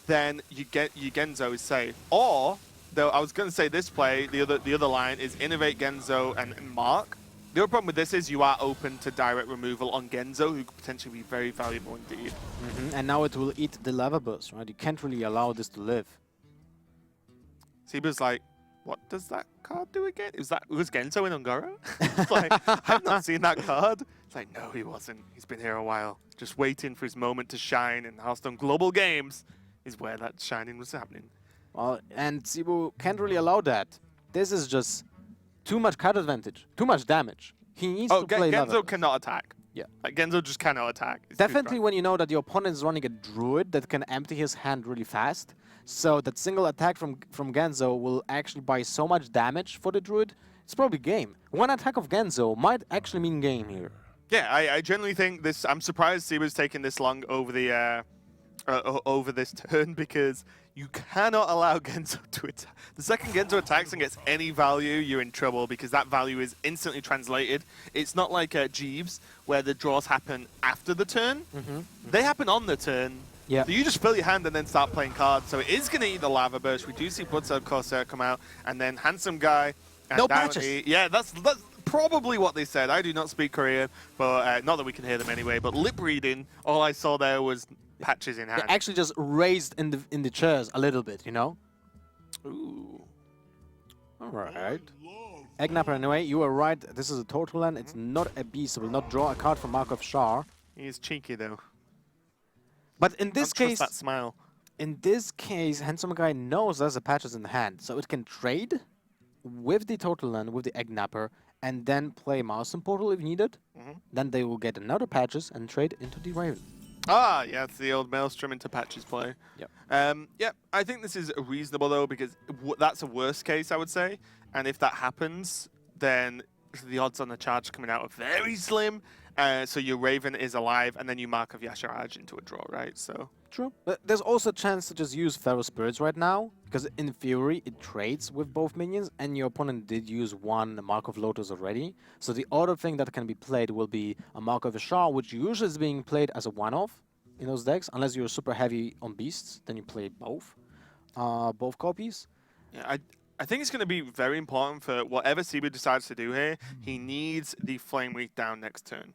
then you get your Genzo is safe. Or, though, I was going to say this play, the other line is Innovate Genzo and Mark. The other problem with this is you are open to direct removal on Genzo, who could potentially be very valuable indeed. And now it will eat the lava burst, right? You can't really allow this to live. Seba's like, what does that card do again? Was Genzo in Ungaro? It's like, I've not seen that card. It's like, no, he wasn't. He's been here a while. Just waiting for his moment to shine, and Hearthstone Global Games is where that shining was happening. Well, and Cebu can't really allow that. This is just too much card advantage, too much damage. He needs to play lava Genzo burst. cannot attack. Yeah. Like, Genzo just cannot attack. It's too Definitely strong. when you know that your opponent is running a druid that can empty his hand really fast. So that single attack from Genzo will actually buy so much damage for the druid. It's probably game. One attack of Genzo might actually mean game here. Yeah, I generally think this. I'm surprised Seba's taking this long over the over this turn because you cannot allow Genzo to attack. The second Genzo attacks and gets any value, you're in trouble because that value is instantly translated. It's not like Jeeves where the draws happen after the turn. They happen on the turn. Yeah. So you just fill your hand and then start playing cards. So it is going to eat the Lava Burst. We do see Bloodsuck Corsair come out and then Handsome Guy. And No Downey. patches. Yeah, that's probably what they said. I do not speak Korean, but not that we can hear them anyway. But lip reading, all I saw there was patches in hand. They actually just raised in the chairs a little bit, you know? Ooh. All right. Egnapper, anyway, you were right. This is a Tortulan. It's not a beast. It will not draw a card from Mark of Shar. He's cheeky though. But in this Don't case, trust that smile. Handsome Guy knows there's a patches in the hand, so it can trade with the Tortulan, with the Egnapper, and then play Milestone Portal if needed. Then they will get another patches and trade into the Raven. Ah, yeah, it's the old Maelstrom into patches play. Yep. Yeah, I think this is reasonable though because that's a worst case, I would say. And if that happens, then the odds on the charge coming out are very slim. So your Raven is alive, and then you Mark of Yasharaj into a draw, right? So True. But there's also a chance to just use Feral Spirits right now, because in theory it trades with both minions, and your opponent did use one Mark of Lotus already. So the other thing that can be played will be a Mark of Ashar, which usually is being played as a one-off in those decks, unless you're super heavy on beasts, then you play both copies. yeah, I think it's going to be very important for whatever Cebu decides to do here. He needs the Flame Wreath down next turn.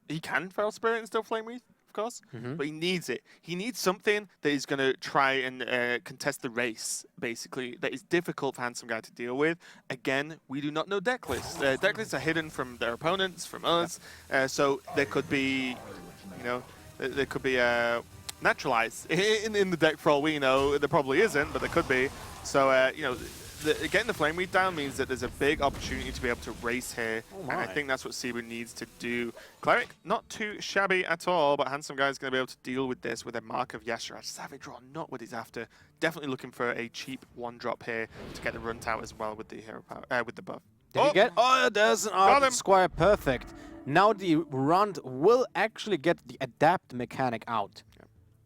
He can Feral Spirit and still Flame Wreath, of course, but he needs it. He needs something that is going to try and contest the race, basically, that is difficult for Handsome Guy to deal with. Again, we do not know deck lists. Deck lists are hidden from their opponents, from us, so there could be, there could be Naturalize in the deck for all we know. There probably isn't, but there could be. So, getting the Flame Wreath down means that there's a big opportunity to be able to race here. And I think that's what Cebu needs to do. Cleric, not too shabby at all, but Handsome Guy is going to be able to deal with this with a Mark of Yasharaj. Savage Draw, not what he's after. Definitely looking for a cheap one-drop here to get the run out as well with the hero power, with the buff. Did you get? Oh, there's an Got him. Ardent Squire. Perfect. Now the Runt will actually get the Adapt mechanic out.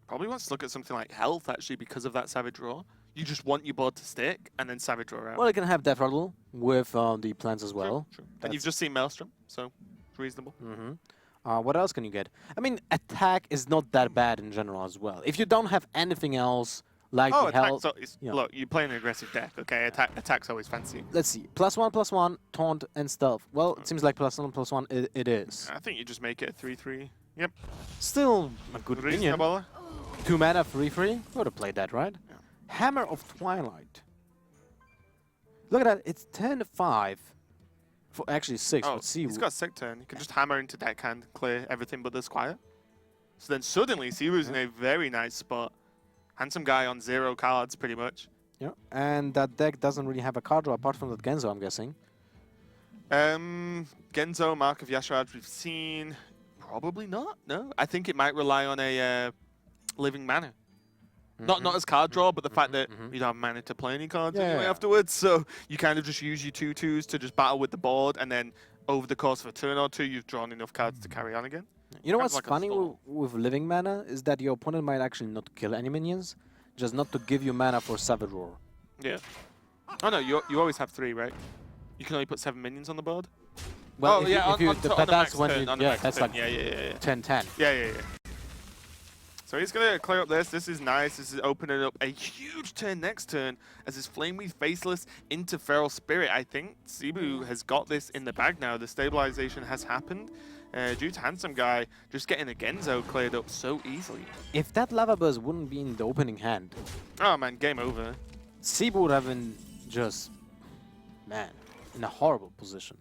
Probably wants to look at something like Health, actually, because of that Savage Draw. You just want your board to stick, and then Savage Draw out. Well, you can have Death Rattle with the plants as well. True. And you've just seen Maelstrom, so it's reasonable. What else can you get? I mean, attack is not that bad in general as well. If you don't have anything else like the health... yeah. Look, you're playing an aggressive deck, okay? Attack's always fancy. Let's see. +1/+1, Taunt, and Stealth. Well, it seems like +1/+1 it is. I think you just make it a 3/3. Yep. Still a good minion. Reasonable. 2 mana, 3/3. Would have played that, right? Yeah. Hammer of Twilight. Look at that. It's 10-5. For actually 6. Oh, Let's see. he's got a sick turn. You can just hammer into deckhand, clear everything but the Squire. So then suddenly, Siru's in a very nice spot. Handsome Guy on 0 cards, pretty much. Yeah. And that deck doesn't really have a card draw apart from that Genzo, I'm guessing. Genzo, Mark of Yasharaj, we've seen. Probably not, no. I think it might rely on a Living Mana. Not as card draw, but the fact that you don't have mana to play any cards anyway afterwards. So you kind of just use your 2/2s to just battle with the board, and then over the course of a turn or two, you've drawn enough cards to carry on again. You know Kind what's of like a funny storm. with living mana is that your opponent might actually not kill any minions, just not to give you mana for Savage Roar. Yeah. Oh no, you always have 3, right? You can only put 7 minions on the board. Well, oh if yeah, you, on but the that's max when turn, you, on the yeah, max that's turn. like Yeah. 10-10. Yeah. So he's going to clear up this. This is nice. This is opening up a huge turn next turn as his Flamewreath Faceless into Feral Spirit. I think Cebu has got this in the bag now. The stabilization has happened due to Handsome Guy just getting a Genzo cleared up so easily. If that Lava Burst wouldn't be in the opening hand, Oh man, game over. Cebu would have been just, man, in a horrible position.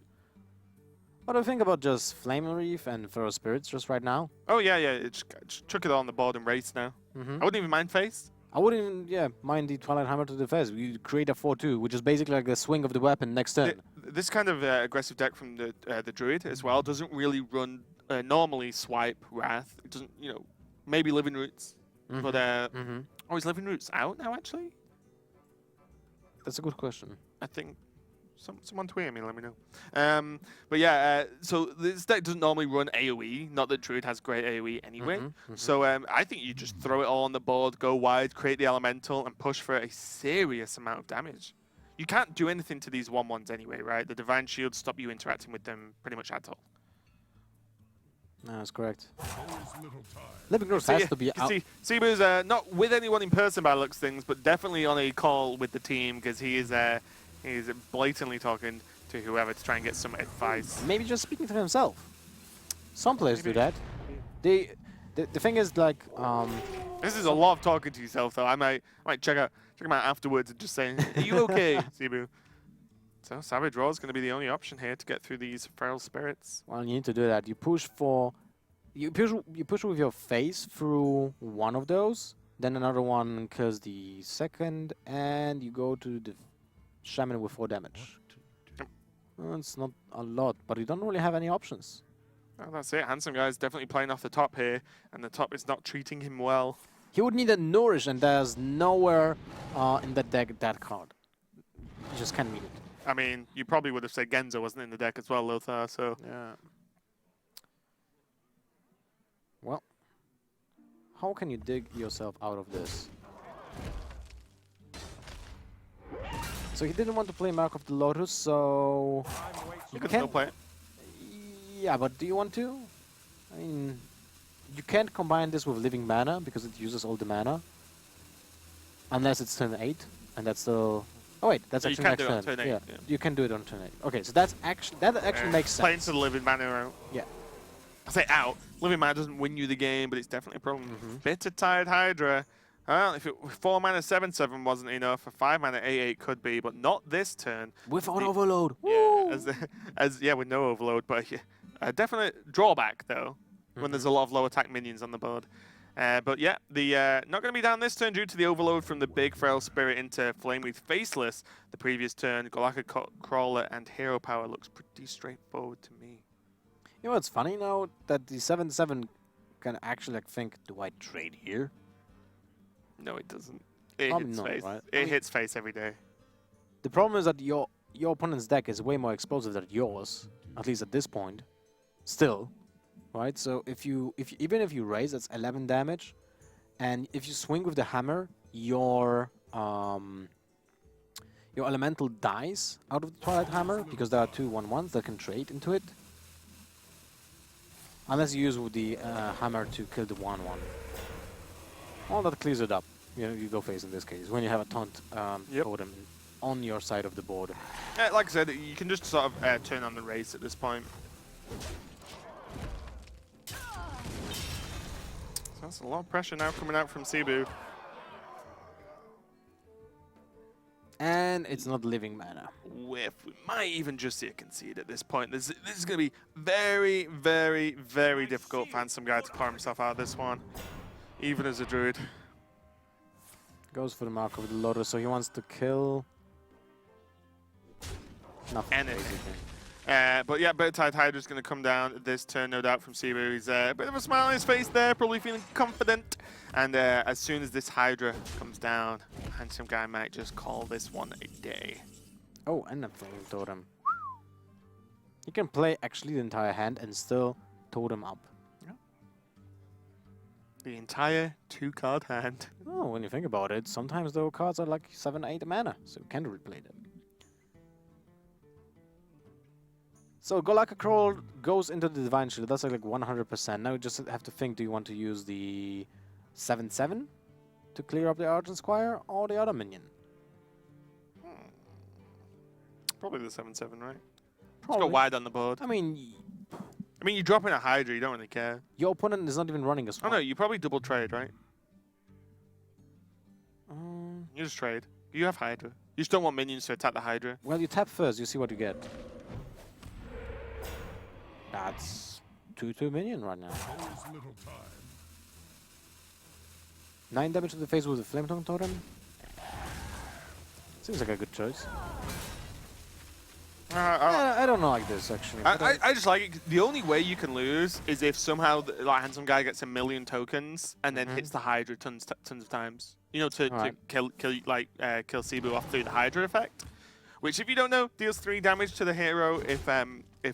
What do you think about just Flame Reef and Feral Spirits just right now? Oh yeah, it just chuck it on the board and race now. I wouldn't even mind face. I wouldn't even, mind the Twilight Hammer to the face. You create a 4-2, which is basically like the swing of the weapon next turn. This kind of aggressive deck from the Druid as well doesn't really run normally swipe Wrath. It doesn't, maybe Living Roots. But oh, is Living Roots out now actually? That's a good question. I think someone tweet me, let me know. But yeah, so this deck doesn't normally run AoE. Not that Druid has great AoE anyway. So I think you just throw it all on the board, go wide, create the elemental, and push for a serious amount of damage. You can't do anything to these 1/1s anyway, right? The Divine Shields stop you interacting with them pretty much at all. No, that's correct. Living Roots has to be You out. see, Cebu's not with anyone in person by the looks of things, but definitely on a call with the team because he's blatantly talking to whoever to try and get some advice. Maybe just speaking to himself. Some players Maybe. do that. The thing is, like, This is a lot of talking to yourself, though. I might check him out afterwards and just say, "Are you okay, Cebu?" So Savage Roar is going to be the only option here to get through these Feral Spirits. well, you need to do that. You push with your face through one of those, then another one kills the second, and you go to the Shaman with 4 damage. Well, it's not a lot, but you don't really have any options. Oh, that's it. Handsome Guy is definitely playing off the top here, and the top is not treating him well. He would need a Nourish, and there's nowhere in that deck that card. You just can't meet it. I mean, you probably would have said Genzo wasn't in the deck as well, Lothar, so... Yeah. Well, how can you dig yourself out of this? So he didn't want to play Mark of the Lotus, so... You can still play it. Yeah, but do you want to? I mean, you can't combine this with Living Mana, because it uses all the mana. Unless it's turn 8, and that's still... Oh wait, that's So you actually can next do it on turn. turn 8, Yeah, yeah. you can do it on turn 8. Okay, so that actually makes Playing sense. to the Living Mana out. Yeah. I say out. Living Mana doesn't win you the game, but it's definitely a problem. Mm-hmm. Bitter Tide Hydra. Well, if 4 mana 7/7 wasn't enough, a 5 mana 8/8 could be, but not this turn. Without Overload. Yeah, with no overload, but yeah, a definite drawback though when there's a lot of low attack minions on the board. But yeah, the not going to be down this turn due to the overload from the big Feral Spirit into Flamewreath Faceless. The previous turn, Galaka Crawler and Hero Power looks pretty straightforward to me. You know what's funny now? That the 7/7 can actually think, do I trade here? No, it doesn't. It Probably hits not, face. right? It hits face every day. The problem is that your opponent's deck is way more explosive than yours, at least at this point. Still, right? So even if you raise, that's 11 damage, and if you swing with the hammer, your elemental dies out of the Twilight Hammer because there are 2 1/1s that can trade into it. Unless you use with the hammer to kill the 1/1. Well, that clears it up. You go face in this case when you have a taunt totem on your side of the board. Like I said, you can just sort of turn on the race at this point. So that's a lot of pressure now coming out from Cebu. And it's not living mana. We might even just see a concede at this point. This is going to be very, very, very difficult for Handsome Guy to carve himself out of this one, even as a druid. Goes for the Mark of the Lotus, so he wants to kill nothing. Anything. Basically. But yeah, Bit of Tide Hydra's going to come down this turn, no doubt, from Cebu. He's a bit of a smile on his face there, probably feeling confident. And as soon as this Hydra comes down, Handsome Guy might just call this one a day. Oh, and a Flame Totem. You can play actually the entire hand and still Totem up. The entire 2-card hand. Oh, when you think about it, sometimes though cards are like 7, 8 mana, so you can replay them. So Golaka Crawl goes into the Divine Shield. That's like 100%. Now you just have to think: do you want to use the 7/7 to clear up the Argent Squire or the other minion? Probably the 7/7, right? Let's Probably. go wide on the board. I mean, I mean, you drop in a Hydra, you don't really care. your opponent is not even running a Oh spell. no, you probably double trade, right? You just trade. You have Hydra. You just don't want minions to attack the Hydra. Well, you tap first, you see what you get. That's 2/2 minion right now. 9 damage to the face with a Flame Tongue Totem. Seems like a good choice. I don't like this actually. I just like it. The only way you can lose is if somehow like Handsome Guy gets 1,000,000 tokens and then hits the Hydra tons of times. You know, to Right. kill Cebu off through the Hydra effect, which if you don't know deals 3 damage to the hero if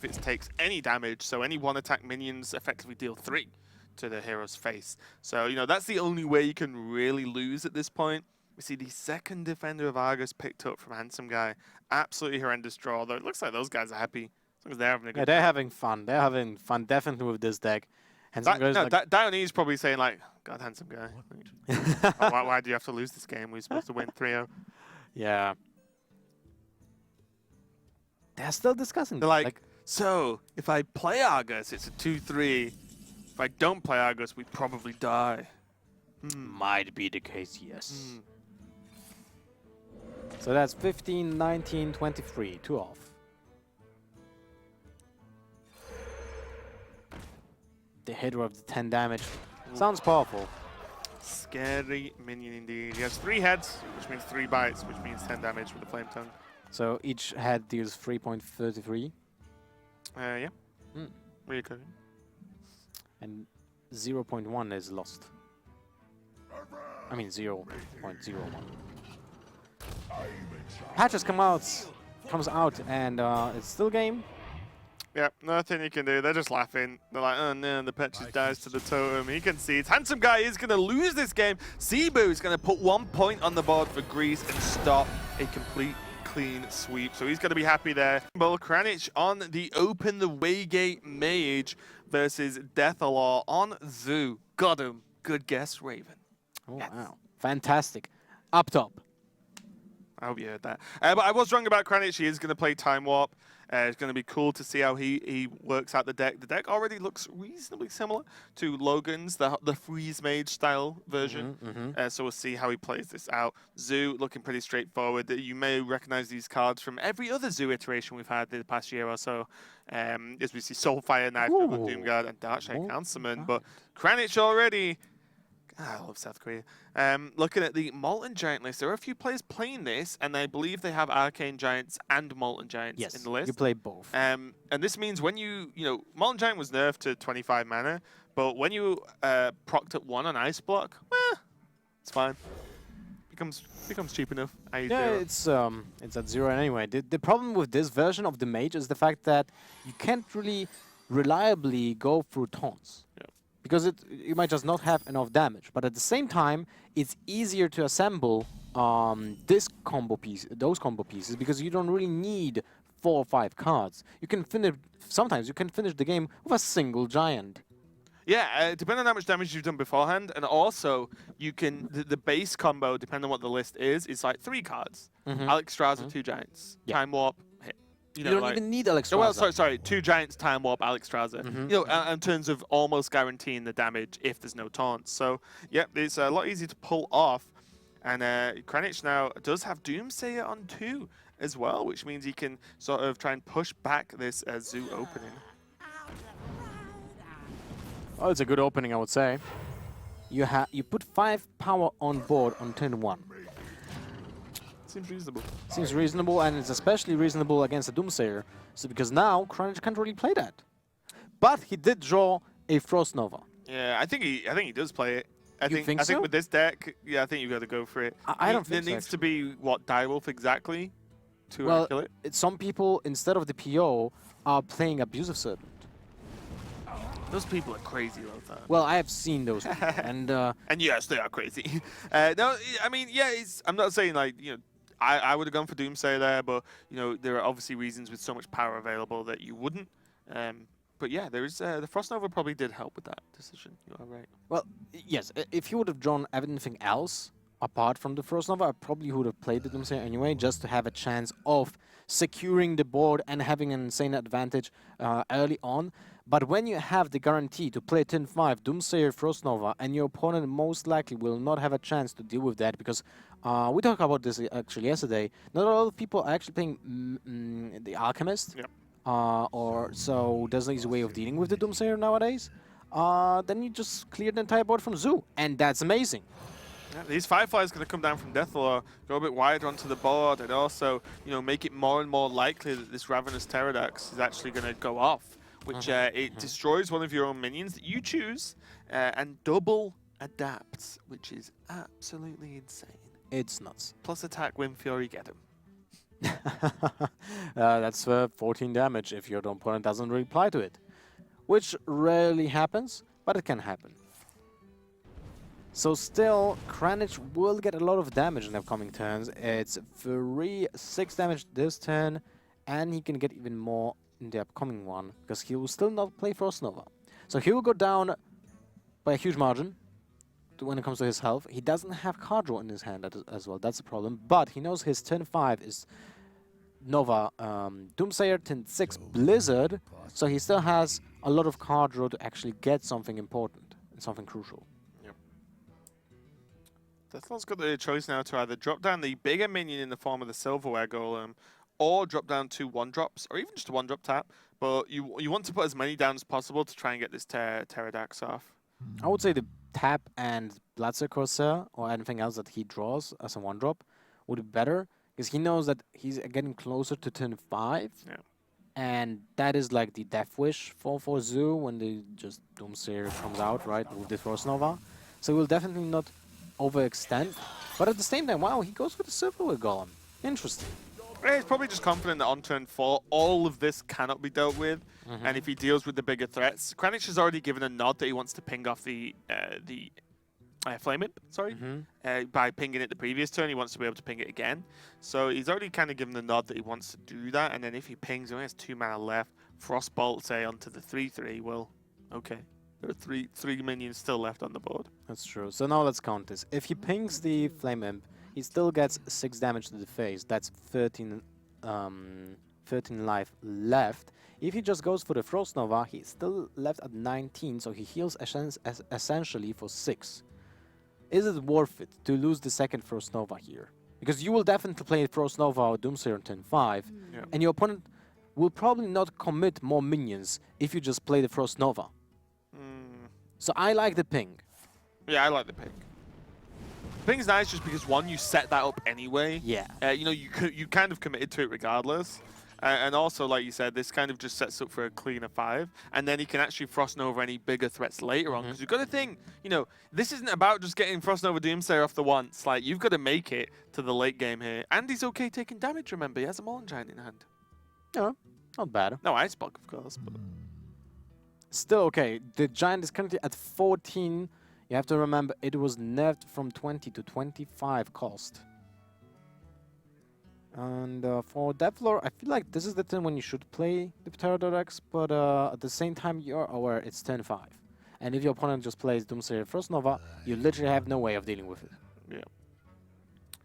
it takes any damage. So any 1-attack minions effectively deal 3 to the hero's face. So you know that's the only way you can really lose at this point. We see the second Defender of Argus picked up from Handsome Guy. Absolutely horrendous draw, though. It looks like those guys are happy. As long as they're having a good Yeah, they're having fun. They're having fun definitely with this deck. And some guys like, Dionys is probably saying, like, God, Handsome Guy. why do you have to lose this game? We're supposed to win 3-0. yeah. They're still discussing. They're like, so, if I play Argus, it's a 2-3. If I don't play Argus, we probably die. might be the case, yes. So that's 15, 19, 23, 2 off. The Hydra of the 10 damage. Sounds powerful. Scary minion indeed. He has 3 heads, which means 3 bites, which means 10 damage with the Flame Tongue. So each head deals 3.33 Yeah. Reoccurring. and 0.1 is lost. I mean 0.01. Patches comes out and it's still game. Yeah, nothing you can do. They're just laughing. They're like, oh no, the Petrus dies to the totem. He concedes. Handsome Guy is going to lose this game. Cebu is going to put 1 point on the board for Greece and stop a complete clean sweep. So he's going to be happy there. Well, Kranich on the Open the Waygate Mage versus Deathalaw on Zoo. Got him. Good guess, Raven. Oh, wow. Fantastic. Up top. I hope you heard that. But I was wrong about Kranich. He is going to play Time Warp. It's going to be cool to see how he works out the deck. The deck already looks reasonably similar to Logan's, the Freeze Mage style version. So we'll see how he plays this out. Zoo looking pretty straightforward. You may recognize these cards from every other Zoo iteration we've had the past year or so. As we see Soulfire, Knife, Doomguard, and Darkshade Councilman. But Kranich already... I love South Korea. Looking at the Molten Giant list, there are a few players playing this, and I believe they have Arcane Giants and Molten Giants in the list. You play both. And this means when you know, Molten Giant was nerfed to 25 mana, but when you procced at 1 on Ice Block, it's fine. Becomes cheap enough. Yeah, it's at 0 anyway. The problem with this version of the Mage is the fact that you can't really reliably go through taunts. Yeah. Because you might just not have enough damage, but at the same time, it's easier to assemble those combo pieces because you don't really need 4 or 5 cards. You can sometimes you can finish the game with a single giant. Yeah, depending on how much damage you've done beforehand, and also you can the base combo, depending on what the list is like 3 cards. Alexstrasza, 2 giants, Time Warp, hit. You don't even need Alexstrasza. Well, sorry, 2 giants, Time Warp, Alexstrasza. You know, in terms of almost guaranteeing the damage if there's no taunts. So, yeah, it's a lot easier to pull off. And Kranich now does have Doomsayer on 2 as well, which means he can sort of try and push back this Zoo opening. Oh, it's a good opening, I would say. You put 5 power on board on turn 1. Seems reasonable. Seems reasonable, and it's especially reasonable against a Doomsayer. So because now Kranich can't really play that. But he did draw a Frost Nova. Yeah, I think he does play it. I think I think so? with this deck, yeah, I think you got to go for it. I don't think It so, needs to be what Direwolf exactly to Well, kill it. some people, instead of the PO, are playing Abusive Serpent. Those people are crazy, Lothar. Well, I have seen those people, and And yes, they are crazy. No, I mean, yeah, I'm not saying like I would have gone for Doomsayer there, but there are obviously reasons with so much power available that you wouldn't. But yeah, there is the Frost Nova probably did help with that decision. You are right. well, yes, if you would have drawn anything else apart from the Frost Nova, I probably would have played the Doomsayer anyway, just to have a chance of securing the board and having an insane advantage early on. But when you have the guarantee to play turn 5 Doomsayer Frost Nova, and your opponent most likely will not have a chance to deal with that, because we talked about this actually yesterday, not a lot of people are actually playing the Alchemist. Yep. Or so there's an easy way of dealing with the Doomsayer nowadays. Then you just clear the entire board from Zoo, and that's amazing. Yeah, these Fireflies going to come down from Deathlore, go a bit wider onto the board, and also make it more and more likely that this Ravenous Pterodax is actually going to go off, which it destroys one of your own minions that you choose and double adapts, which is absolutely insane. It's nuts. Plus attack, Wind Fury, get him. That's 14 damage if your opponent doesn't reply to it, which rarely happens, but it can happen. So still, Kranich will get a lot of damage in the upcoming turns. It's 6 damage this turn, and he can get even more in the upcoming one, because he will still not play Frost Nova. So he will go down by a huge margin when it comes to his health. He doesn't have card draw in his hand as well, that's a problem. But he knows his turn 5 is Nova Doomsayer, turn 6 Blizzard, so he still has a lot of card draw to actually get something important and something crucial. Deathlore's got the choice now to either drop down the bigger minion in the form of the Silverware Golem, or drop down 2 1-drops, or even just a 1-drop tap. But you want to put as many down as possible to try and get this Pterodax off. I would say the tap and Bloodseer Corsair, or anything else that he draws as a 1-drop, would be better, because he knows that he's getting closer to turn 5. Yeah. And that is like the Death Wish for Zoo when the just Doomsayer comes out, right, with the Frost Nova. So he will definitely not overextend. But at the same time, wow, he goes with the Silverware Golem. Interesting. Yeah, he's probably just confident that on turn 4, all of this cannot be dealt with. And if he deals with the bigger threats, Kranich has already given a nod that he wants to ping off the Flame Imp, sorry. By pinging it the previous turn, he wants to be able to ping it again. So he's already kind of given the nod that he wants to do that. And then if he pings, he only has 2 mana left. Frostbolt, say, onto the 3/3. Well, okay. There are three minions still left on the board. That's true. So now let's count this. If he pings the Flame Imp, he still gets 6 damage to the face. That's 13 life left. If he just goes for the Frost Nova, he's still left at 19, so he heals essentially for 6. Is it worth it to lose the second Frost Nova here? Because you will definitely play Frost Nova or Doomsayer on turn 5, and your opponent will probably not commit more minions if you just play the Frost Nova. So I like the ping. Yeah, I like the ping. Ping's nice just because, one, you set that up anyway. Yeah. You kind of committed to it regardless. And also, like you said, this kind of just sets up for a cleaner 5. And then he can actually Frost Nova any bigger threats later on. Because you've got to think, this isn't about just getting Frost Nova Doomsayer off the once. Like, you've got to make it to the late game here. And he's okay taking damage, remember. He has a Maulin Giant in hand. Yeah, not bad. No, Iceblock, of course. But Still okay. The Giant is currently at 14. You have to remember, it was nerfed from 20 to 25 cost. And for Deathlore, I feel like this is the turn when you should play the Pterodax, but at the same time, you're aware it's turn 5. And if your opponent just plays Doomsayer Frost Nova, you literally have no way of dealing with it. yeah.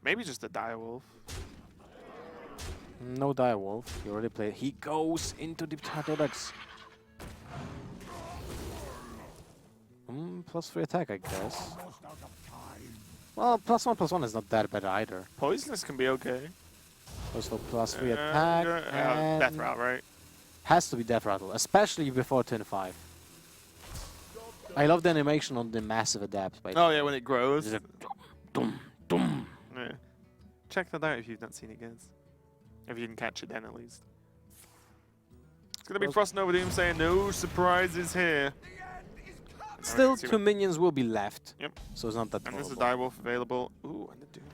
Maybe just a Direwolf. No Direwolf. He already played. He goes into the Pterodax. +3 attack, I guess. Well, +1/+1 is not that bad either. Poisonous can be okay. Also +3 attack. And Death Route, right? has to be Death Rattle, especially before turn 5. I love the animation on the massive adapt. By Oh, yeah, when it grows. It's a dum, dum. Yeah. check that out if you've not seen it, guys. If you didn't catch it then, at least. It's gonna be Frost Nova Doom saying no surprises here. Still, 2 minions will be left. Yep. So it's not that And there's a horrible. Direwolf available. Ooh, and the Doom.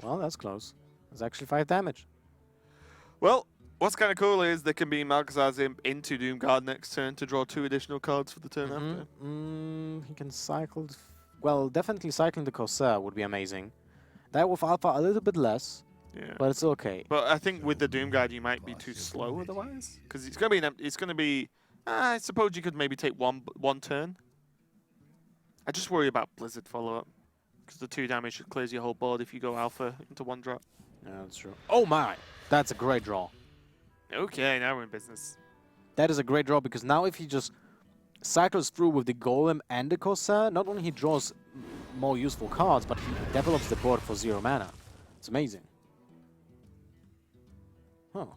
Well, that's close. It's actually 5 damage. Well, what's kind of cool is there can be Malkazar's Imp into Doomguard next turn to draw 2 additional cards for the turn after. He can cycle. Well, definitely cycling the Corsair would be amazing. Direwolf Alpha a little bit less, Yeah. but it's okay. But I think with the Doomguard you might be too slow otherwise, because it's gonna be it's gonna be. I suppose you could maybe take one turn. I just worry about Blizzard follow-up, because the 2 damage clears your whole board if you go Alpha into 1 drop. Yeah, that's true. Oh my! That's a great draw. Okay, now we're in business. That is a great draw because now if he just cycles through with the Golem and the Corsair, not only he draws more useful cards, but he develops the board for 0 mana. It's amazing. Oh.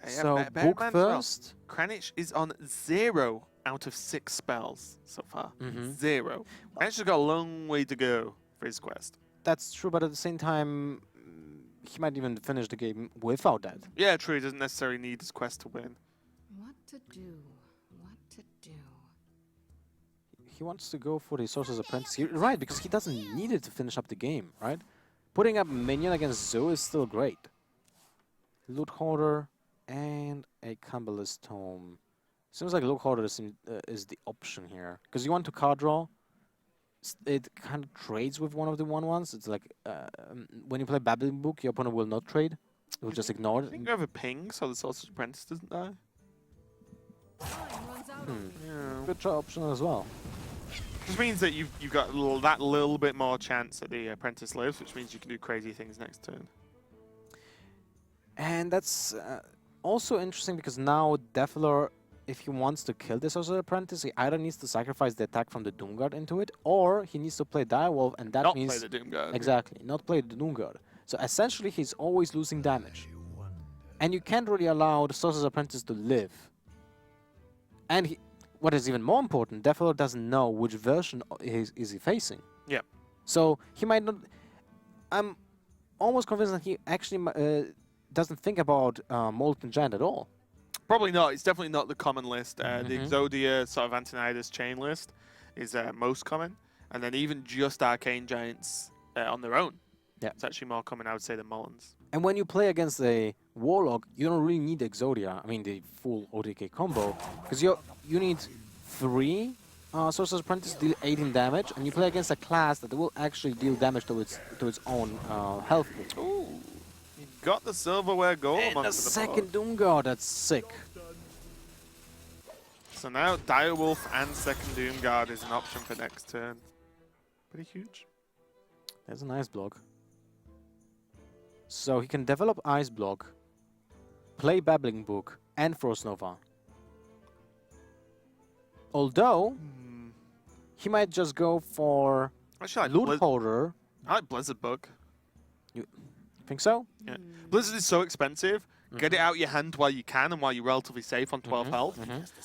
So, book first. Kranich is on 0 out of 6 spells so far. 0. Kranich has got a long way to go for his quest. That's true, but at the same time, he might even finish the game without that. Yeah, true. He doesn't necessarily need his quest to win. What to do? What to do? He wants to go for the Sorcerer's Apprentice. Right, because he doesn't need it to finish up the game, right? Putting up Minion against Zoe is still great. Loot Hoarder and a Cumberless Tome. Seems like Loot Hoarder is the option here. Because you want to card draw. It kind of trades with one of the 1/1s. It's like when you play Babbling Book, your opponent will not trade. It will just ignore I it. think you have a ping so the Sorcerer's Apprentice doesn't die. Time runs out on me. Yeah. Good option as well. Just means that you've got that little bit more chance that the Apprentice lives, which means you can do crazy things next turn. And that's also interesting because now Defiler, if he wants to kill the Sorcerer Apprentice, he either needs to sacrifice the attack from the Doomguard into it, or he needs to play Direwolf, and that Not means... play the Doomguard. Exactly, not play the Doomguard. So essentially, he's always losing damage. And you can't really allow the Sorcerer's Apprentice to live. And what is even more important, Defiler doesn't know which version is he facing. Yeah. So he might not... I'm almost convinced that he actually doesn't think about Molten Giant at all. Probably not. It's definitely not the common list. The Exodia sort of Antonidas chain list is most common. And then even just Arcane Giants on their own. Yeah. It's actually more common, I would say, than Molten's. And when you play against a Warlock, you don't really need Exodia, I mean the full OTK combo, because you need 3 Sorcerer's Apprentice to deal 18 damage, and you play against a class that will actually deal damage to its own health pool. Ooh. You got the Silverware Golem And onto the the second board. Doomguard, that's sick. So now Direwolf and second Doomguard is an option for next turn. Pretty huge. There's an Ice Block. So he can develop Ice Block, play Babbling Book, and Frost Nova. Although, he might just go for Actually, I like, Loot Holder. I like Blizzard Book. Think so? Yeah. Blizzard is so expensive. Get it out your hand while you can and while you're relatively safe on 12 health.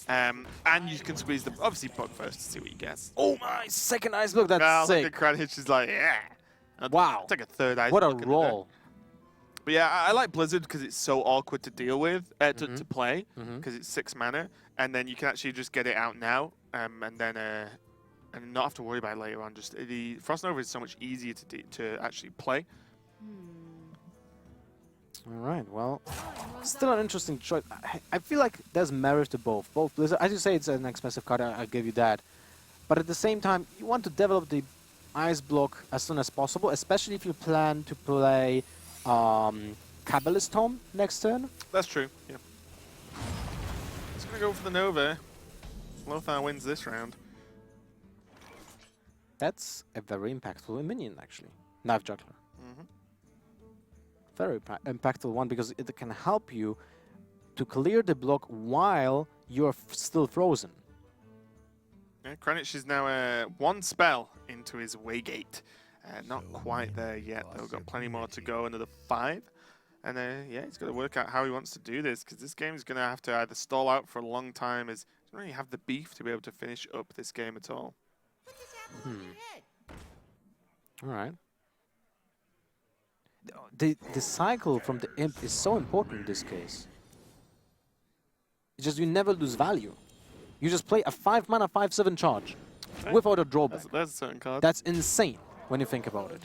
And you can squeeze the obviously Book first to see what you guess. Oh my, second Ice Block, that's Well, sick. the Kranich is like, yeah. Wow. Take a third Ice What a Block in there. roll. But yeah, I like Blizzard because it's so awkward to deal with, to play, because it's 6 mana, and then you can actually just get it out now, and then and not have to worry about it later on. Just the Frost Nova is so much easier to actually play. All right, well, Time runs still out an interesting choice. I feel like there's merit to both. Both Blizzard, as you say, it's an expensive card, I'll give you that. But at the same time, you want to develop the Ice Block as soon as possible, especially if you plan to play Cabalist Tome next turn. That's true. Yeah. It's gonna go for the Nova. Lothar wins this round. That's a very impactful minion, actually. Knife Juggler. Very impactful one because it can help you to clear the block while you're still frozen. Yeah, Kranich is now 1 spell into his Waygate. Not quite there yet, though. Got plenty more to go, another 5. And yeah, he's got to work out how he wants to do this, because this game is going to have to either stall out for a long time, as he doesn't really have the beef to be able to finish up this game at all. All right. The cycle from the imp is so important in this case. It's just you never lose value. You just play a 5 mana 5/7 charge without a drawback. That's a certain card. That's insane when you think about it.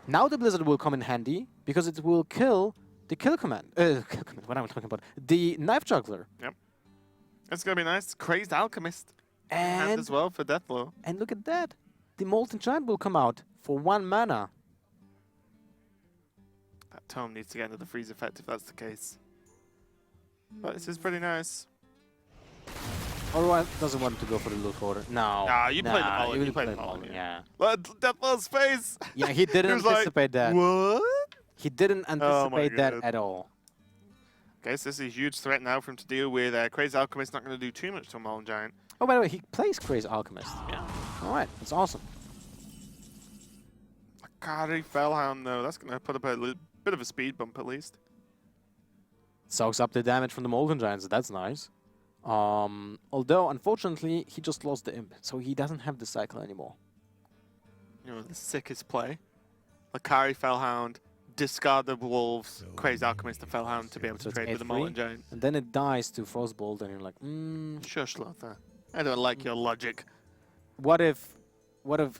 Now the Blizzard will come in handy because it will kill the kill command. Kill command. What am I talking about? The Knife Juggler. Yep. That's gonna be nice. Crazed Alchemist. And as well for Deathblow. And look at that. The Molten Giant will come out for 1 mana. That tome needs to get into the freeze effect if that's the case. But this is pretty nice. Otherwise, doesn't want to go for the loot order. No. Nah, you played the Mullen. You You played the played Mullen, yeah. Look at Deathlow's face! Yeah, he didn't was like, anticipate that. What? He didn't anticipate that God. at all. Okay, so this is a huge threat now for him to deal with. Crazed Alchemist not going to do too much to a Mullen Giant. Oh, by the way, he plays Crazy Alchemist. Yeah. All right, that's awesome. Akari Fellhound, though. That's going to put up a bit of a speed bump at least. Soaks up the damage from the Molten Giants. That's nice. Although, unfortunately, he just lost the imp, so he doesn't have the cycle anymore. You know, the sickest play. Akari Fellhound, discard the Wolves, Crazed Alchemist, and Fellhound to be able So to it's trade with the 8-3. Mullen Giant. And then it dies to Frostbolt, and you're like, Shush, Lothar. I don't like your logic. what if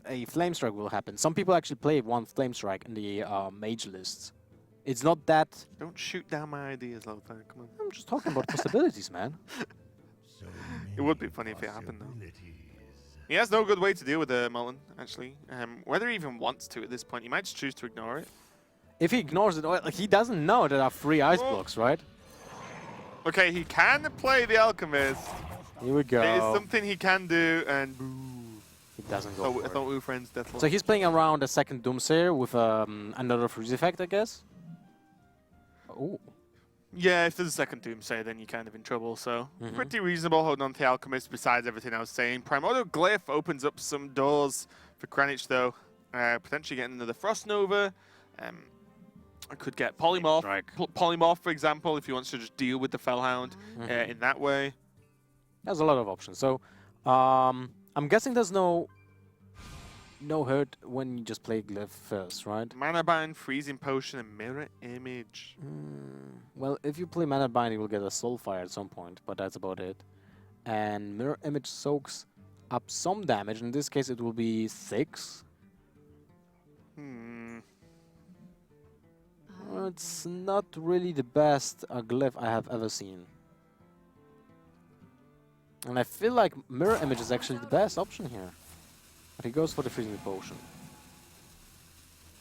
a Flame Strike will happen? Some people actually play one Flame Strike in the mage lists. It's not that... Don't shoot down my ideas, Lothar. Come on. I'm just talking about possibilities, man. It would be funny if it happened, though. He has no good way to deal with the Mullen, actually. Whether he even wants to at this point, he might just choose to ignore it. If he ignores it, like, he doesn't know there are 3 ice blocks, right? Okay, he can play the Alchemist. Here we go. It is something he can do, and boo. He doesn't go Oh, for I it. thought we were friends, Deathlord. So he's playing around a second Doomsayer with another freeze effect, I guess. Oh, Yeah, if there's a second Doomsayer, then you're kind of in trouble, so Mhm. pretty reasonable holding on to the Alchemist besides everything I was saying. Primordial Glyph opens up some doors for Kranich, though. Potentially getting another Frost Nova. I could get Polymorph. Strike. Polymorph, for example, if he wants to just deal with the Fellhound Mhm. in that way. There's a lot of options. So I'm guessing there's no hurt when you just play Glyph first, right? Mana Bind, Freezing Potion, and Mirror Image. Well, if you play Mana Bind, you will get a Soulfire at some point, but that's about it. And Mirror Image soaks up some damage. In this case, it will be 6. It's not really the best Glyph I have ever seen. And I feel like Mirror Image is actually the best option here. But he goes for the Freezing Potion.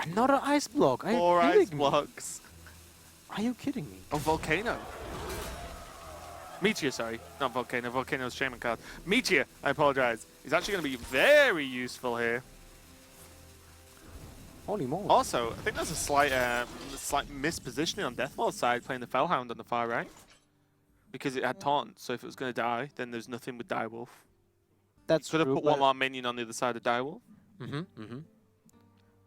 Another Ice Block! Are you 4 kidding Ice me? Blocks. Are you kidding me? Oh, Volcano. Meteor, sorry. Not Volcano. Volcano's Shaman card. Meteor, I apologize. Is actually going to be very useful here. Holy moly. Also, I think there's a slight mispositioning on Deathlord's side, playing the Fellhound on the far right. Because it had Taunt, so if it was going to die, then there's nothing with Direwolf. That's Could have true, put one more minion on the other side of Direwolf.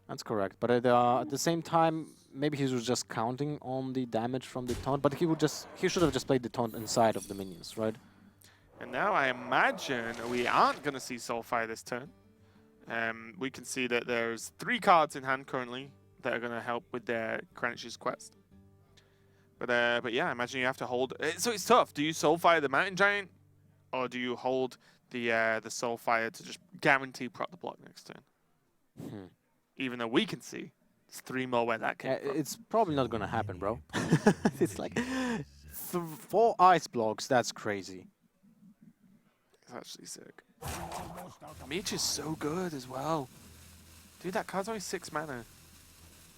That's correct. But at the same time, maybe he was just counting on the damage from the taunt. But he should have just played the taunt inside of the minions, right? And now I imagine we aren't going to see Soulfire this turn. We can see that there's 3 cards in hand currently that are going to help with their Kranich's quest. But yeah, I imagine you have to hold. So it's tough. Do you Soulfire the Mountain Giant, or do you hold the Soulfire to just guarantee proc the block next turn? Even though we can see there's 3 more where that came from. It's probably not gonna happen, bro. It's like 4 ice blocks. That's crazy. It's actually sick. Meech is so good as well. Dude, that card's only 6 mana.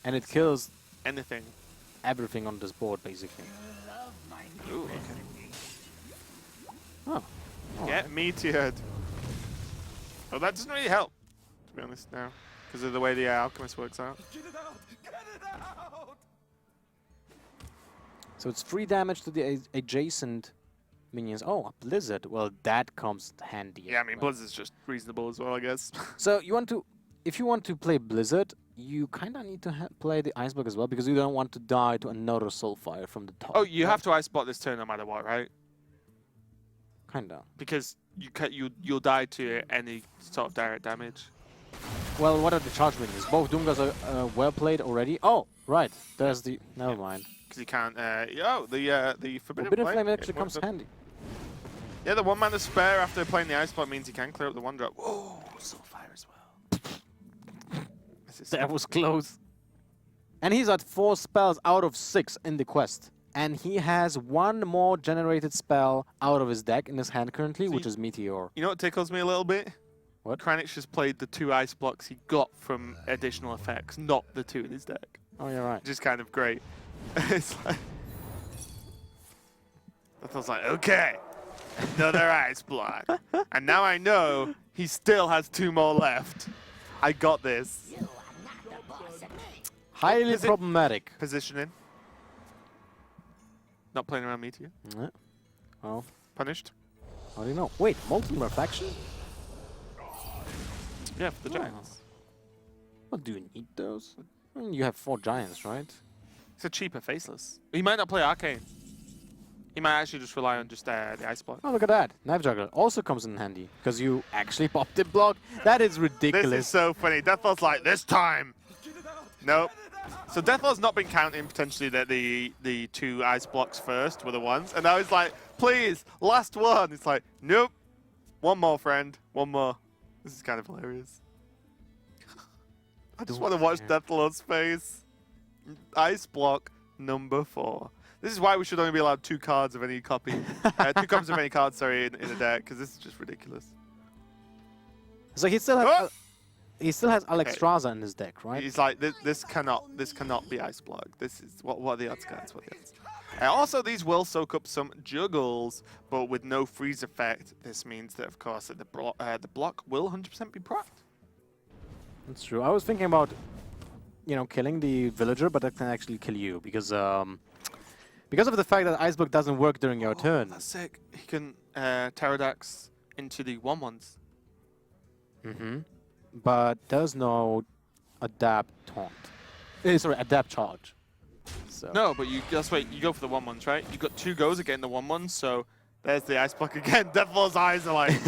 And it kills Anything. everything on this board, basically. Ooh, okay. Oh. Get meteored. Well, that doesn't really help, to be honest, now. Because of the way the Alchemist works out. Get it out! Get it out! So it's 3 damage to the adjacent minions. Oh, a Blizzard. Well, that comes handy. Yeah, I mean, as well. Blizzard's just reasonable as well, I guess. So if you want to play Blizzard, you kind of need to play the Ice Block as well, because you don't want to die to another Soulfire from the top. Oh, you have to Ice Block this turn no matter what, right? Kinda. Because you'll die to any sort of direct damage. Well, what are the charge minions? Both Doomguards are well played already. Oh, right. There's the... Never mind. Because you can't. The Forbidden Forbidden Flame. Flame actually it works comes up. handy. Yeah, the 1 mana spare after playing the Ice Block means you can clear up the 1-drop. Whoa, Soulfire as well. This is That was close. And he's at 4 spells out of 6 in the quest. And he has 1 more generated spell out of his deck in his hand currently, which See- is Meteor. You know what tickles me a little bit? What? Kranich just played the 2 Ice Blocks he got from additional effects, not the 2 in his deck. Oh, you're right. Which is kind of great. It's like... That was like, okay, another Ice Block. And now I know he still has 2 more left. I got this. Highly Is it- problematic. Positioning. Not playing around Meteor. Yeah. Well, Punished. how do you know? Wait, Molten Reflection? Yeah, for the Giants. What do you need those? I mean, you have 4 giants, right? It's a cheaper Faceless. He might not play Arcane. He might actually just rely on just the Ice Block. Oh, look at that. Knife Juggler also comes in handy because you actually popped it block. That is ridiculous. This is so funny. Deathlord's like, this time. Nope. So Deathlord's not been counting potentially that the 2 Ice Blocks first were the ones. And now he's like, please, last one. It's like, nope. 1 more, friend. 1 more. This is kind of hilarious. I just want to watch Deathlord's face. Ice Block number 4. This is why we should only be allowed 2 cards of any copy. 2 copies of any card, sorry, in a deck, because this is just ridiculous. So he still has... Oh! He still has Okay. Alexstrasza in his deck, right? He's like, this cannot be Ice Block. This is what are the odds, guys? What are the odds? Also, these will soak up some juggles, but with no freeze effect. This means that, of course, that the block will 100% be procced. That's true. I was thinking about, you know, killing the villager, but that can actually kill you because of the fact that Ice Block doesn't work during your turn. That's sick. He can Pterodax into the 1/1s. Mm-hmm. But there's no adapt taunt. Sorry, adapt charge. So. No, but that's why you go for the 1/1s, right? You got 2 goes at getting the 1/1s, so there's the Ice Block again. Deathlord's eyes are like,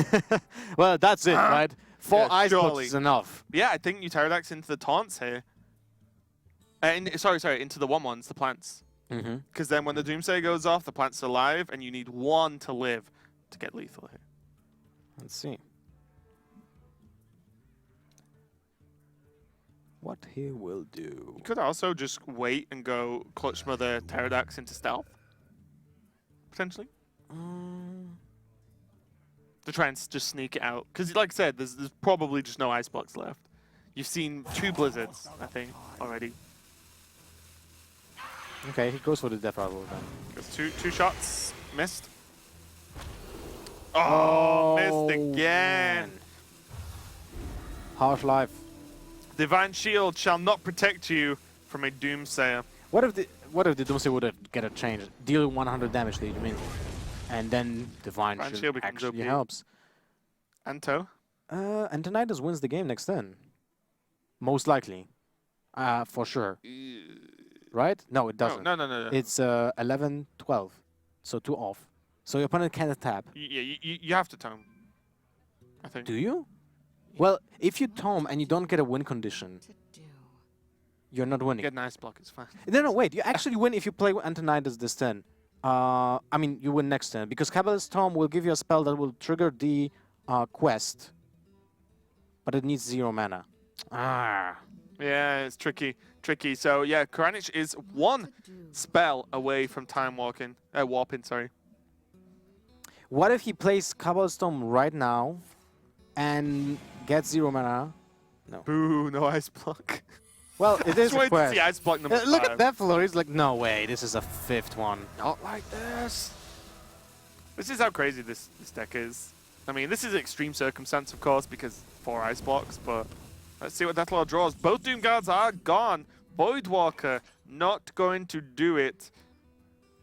Well, that's it, right? 4 Yeah, Ice Blocks surely. is enough. yeah, I think you Pterodax into the taunts here. Sorry, into the 1/1s, the plants. Mm-hmm. Because then when the Doomsayer goes off, the plant's alive, and you need 1 to live to get lethal here. Let's see. What he will do. You could also just wait and go Clutch Mother Pterodax into stealth. Potentially. To try and just sneak it out. Because like I said, there's probably just no Ice Blocks left. You've seen 2 Blizzards, I think, already. Okay, he goes for the Death Rattle then. Goes 2 shots. Missed. Oh, missed again. man. Harsh life. Divine Shield shall not protect you from a Doomsayer. What if the Doomsayer would have get a change? Deal 100 damage, do you mean? And then Divine Divine Shield Shield becomes actually OP. helps. Anto? Antonidas wins the game next turn. Most likely. For sure. Right? No, it doesn't. No. It's 11-12. So 2 off. So your opponent can't tap. Yeah, you have to tome. I think. Do you? Well, if you tome and you don't get a win condition, To do. you're not winning. Get an Ice Block, it's fine. No, wait. You actually win if you play Antonidas this turn. I mean, you win next turn. Because Cabalist's Tome will give you a spell that will trigger the quest. But it needs 0 mana. Ah. Yeah, it's tricky. So yeah, Kranich is 1 To do. spell away from warping, sorry. What if he plays Cabalist's Tome right now and gets 0 mana? Boo, no Ice Block. Well, it is Just wait to required. see Ice Block number 5. Look at that floor. He's like, no way, this is a 5th one. Not like this. This is how crazy this deck is. I mean, this is extreme circumstance, of course, because 4 Ice Blocks, but let's see what Deathlord draws. Both Doom Guards are gone. Voidwalker not going to do it.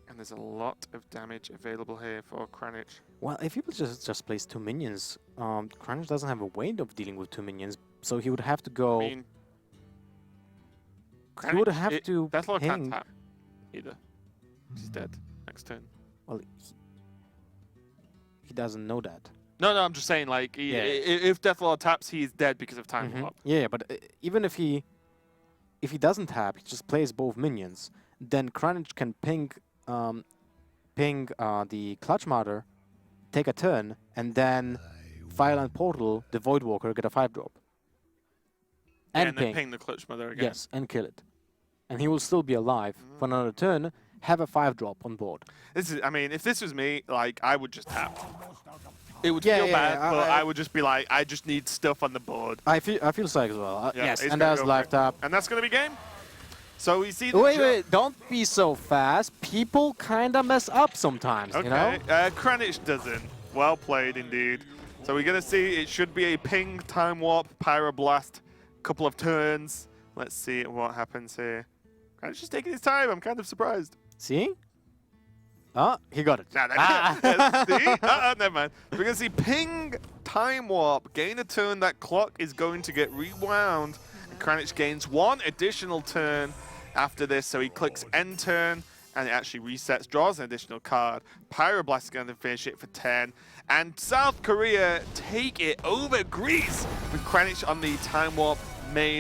And there's a lot of damage available here for Kranich. Well, if he just plays 2 minions, Kranich doesn't have a way of dealing with 2 minions, so he would have to go. I mean, He would have to Deathlord can't ping. tap either. He's dead next turn. Well, he doesn't know that. No, I'm just saying, like, Yeah. if Deathlord taps, he's dead because of time warp. Yeah, but even if he doesn't tap, he just plays both minions. Then Kranich can ping the Clutch Martyr, take a turn, and then Fireland Portal the Voidwalker, get a 5-drop. And then ping the Clutch Mother again. Yes, and kill it. And he will still be alive for another turn, have a 5-drop on board. This is, I mean, if this was me, like, I would just tap. It would Yeah, feel yeah, bad, yeah, but I would just be like, I just need stuff on the board. I feel so as well. Yeah, Yes, it's and gonna there's go live for it. tap. And that's going to be game. So we see the Wait, don't be so fast. People kinda mess up sometimes, Okay, you know? Kranich doesn't. Well played indeed. So we're going to see it should be a ping, time warp, pyroblast, couple of turns. Let's see what happens here. Kranich is taking his time. I'm kind of surprised. See? Oh, he got it. Nah, see? Never mind. We're going to see ping, time warp, gain a turn. That clock is going to get rewound. And Kranich gains one additional turn after this. So he clicks end turn, and it actually resets, draws an additional card. Pyroblast is going to finish it for 10. And South Korea take it over Greece with Kranich on the time warp made.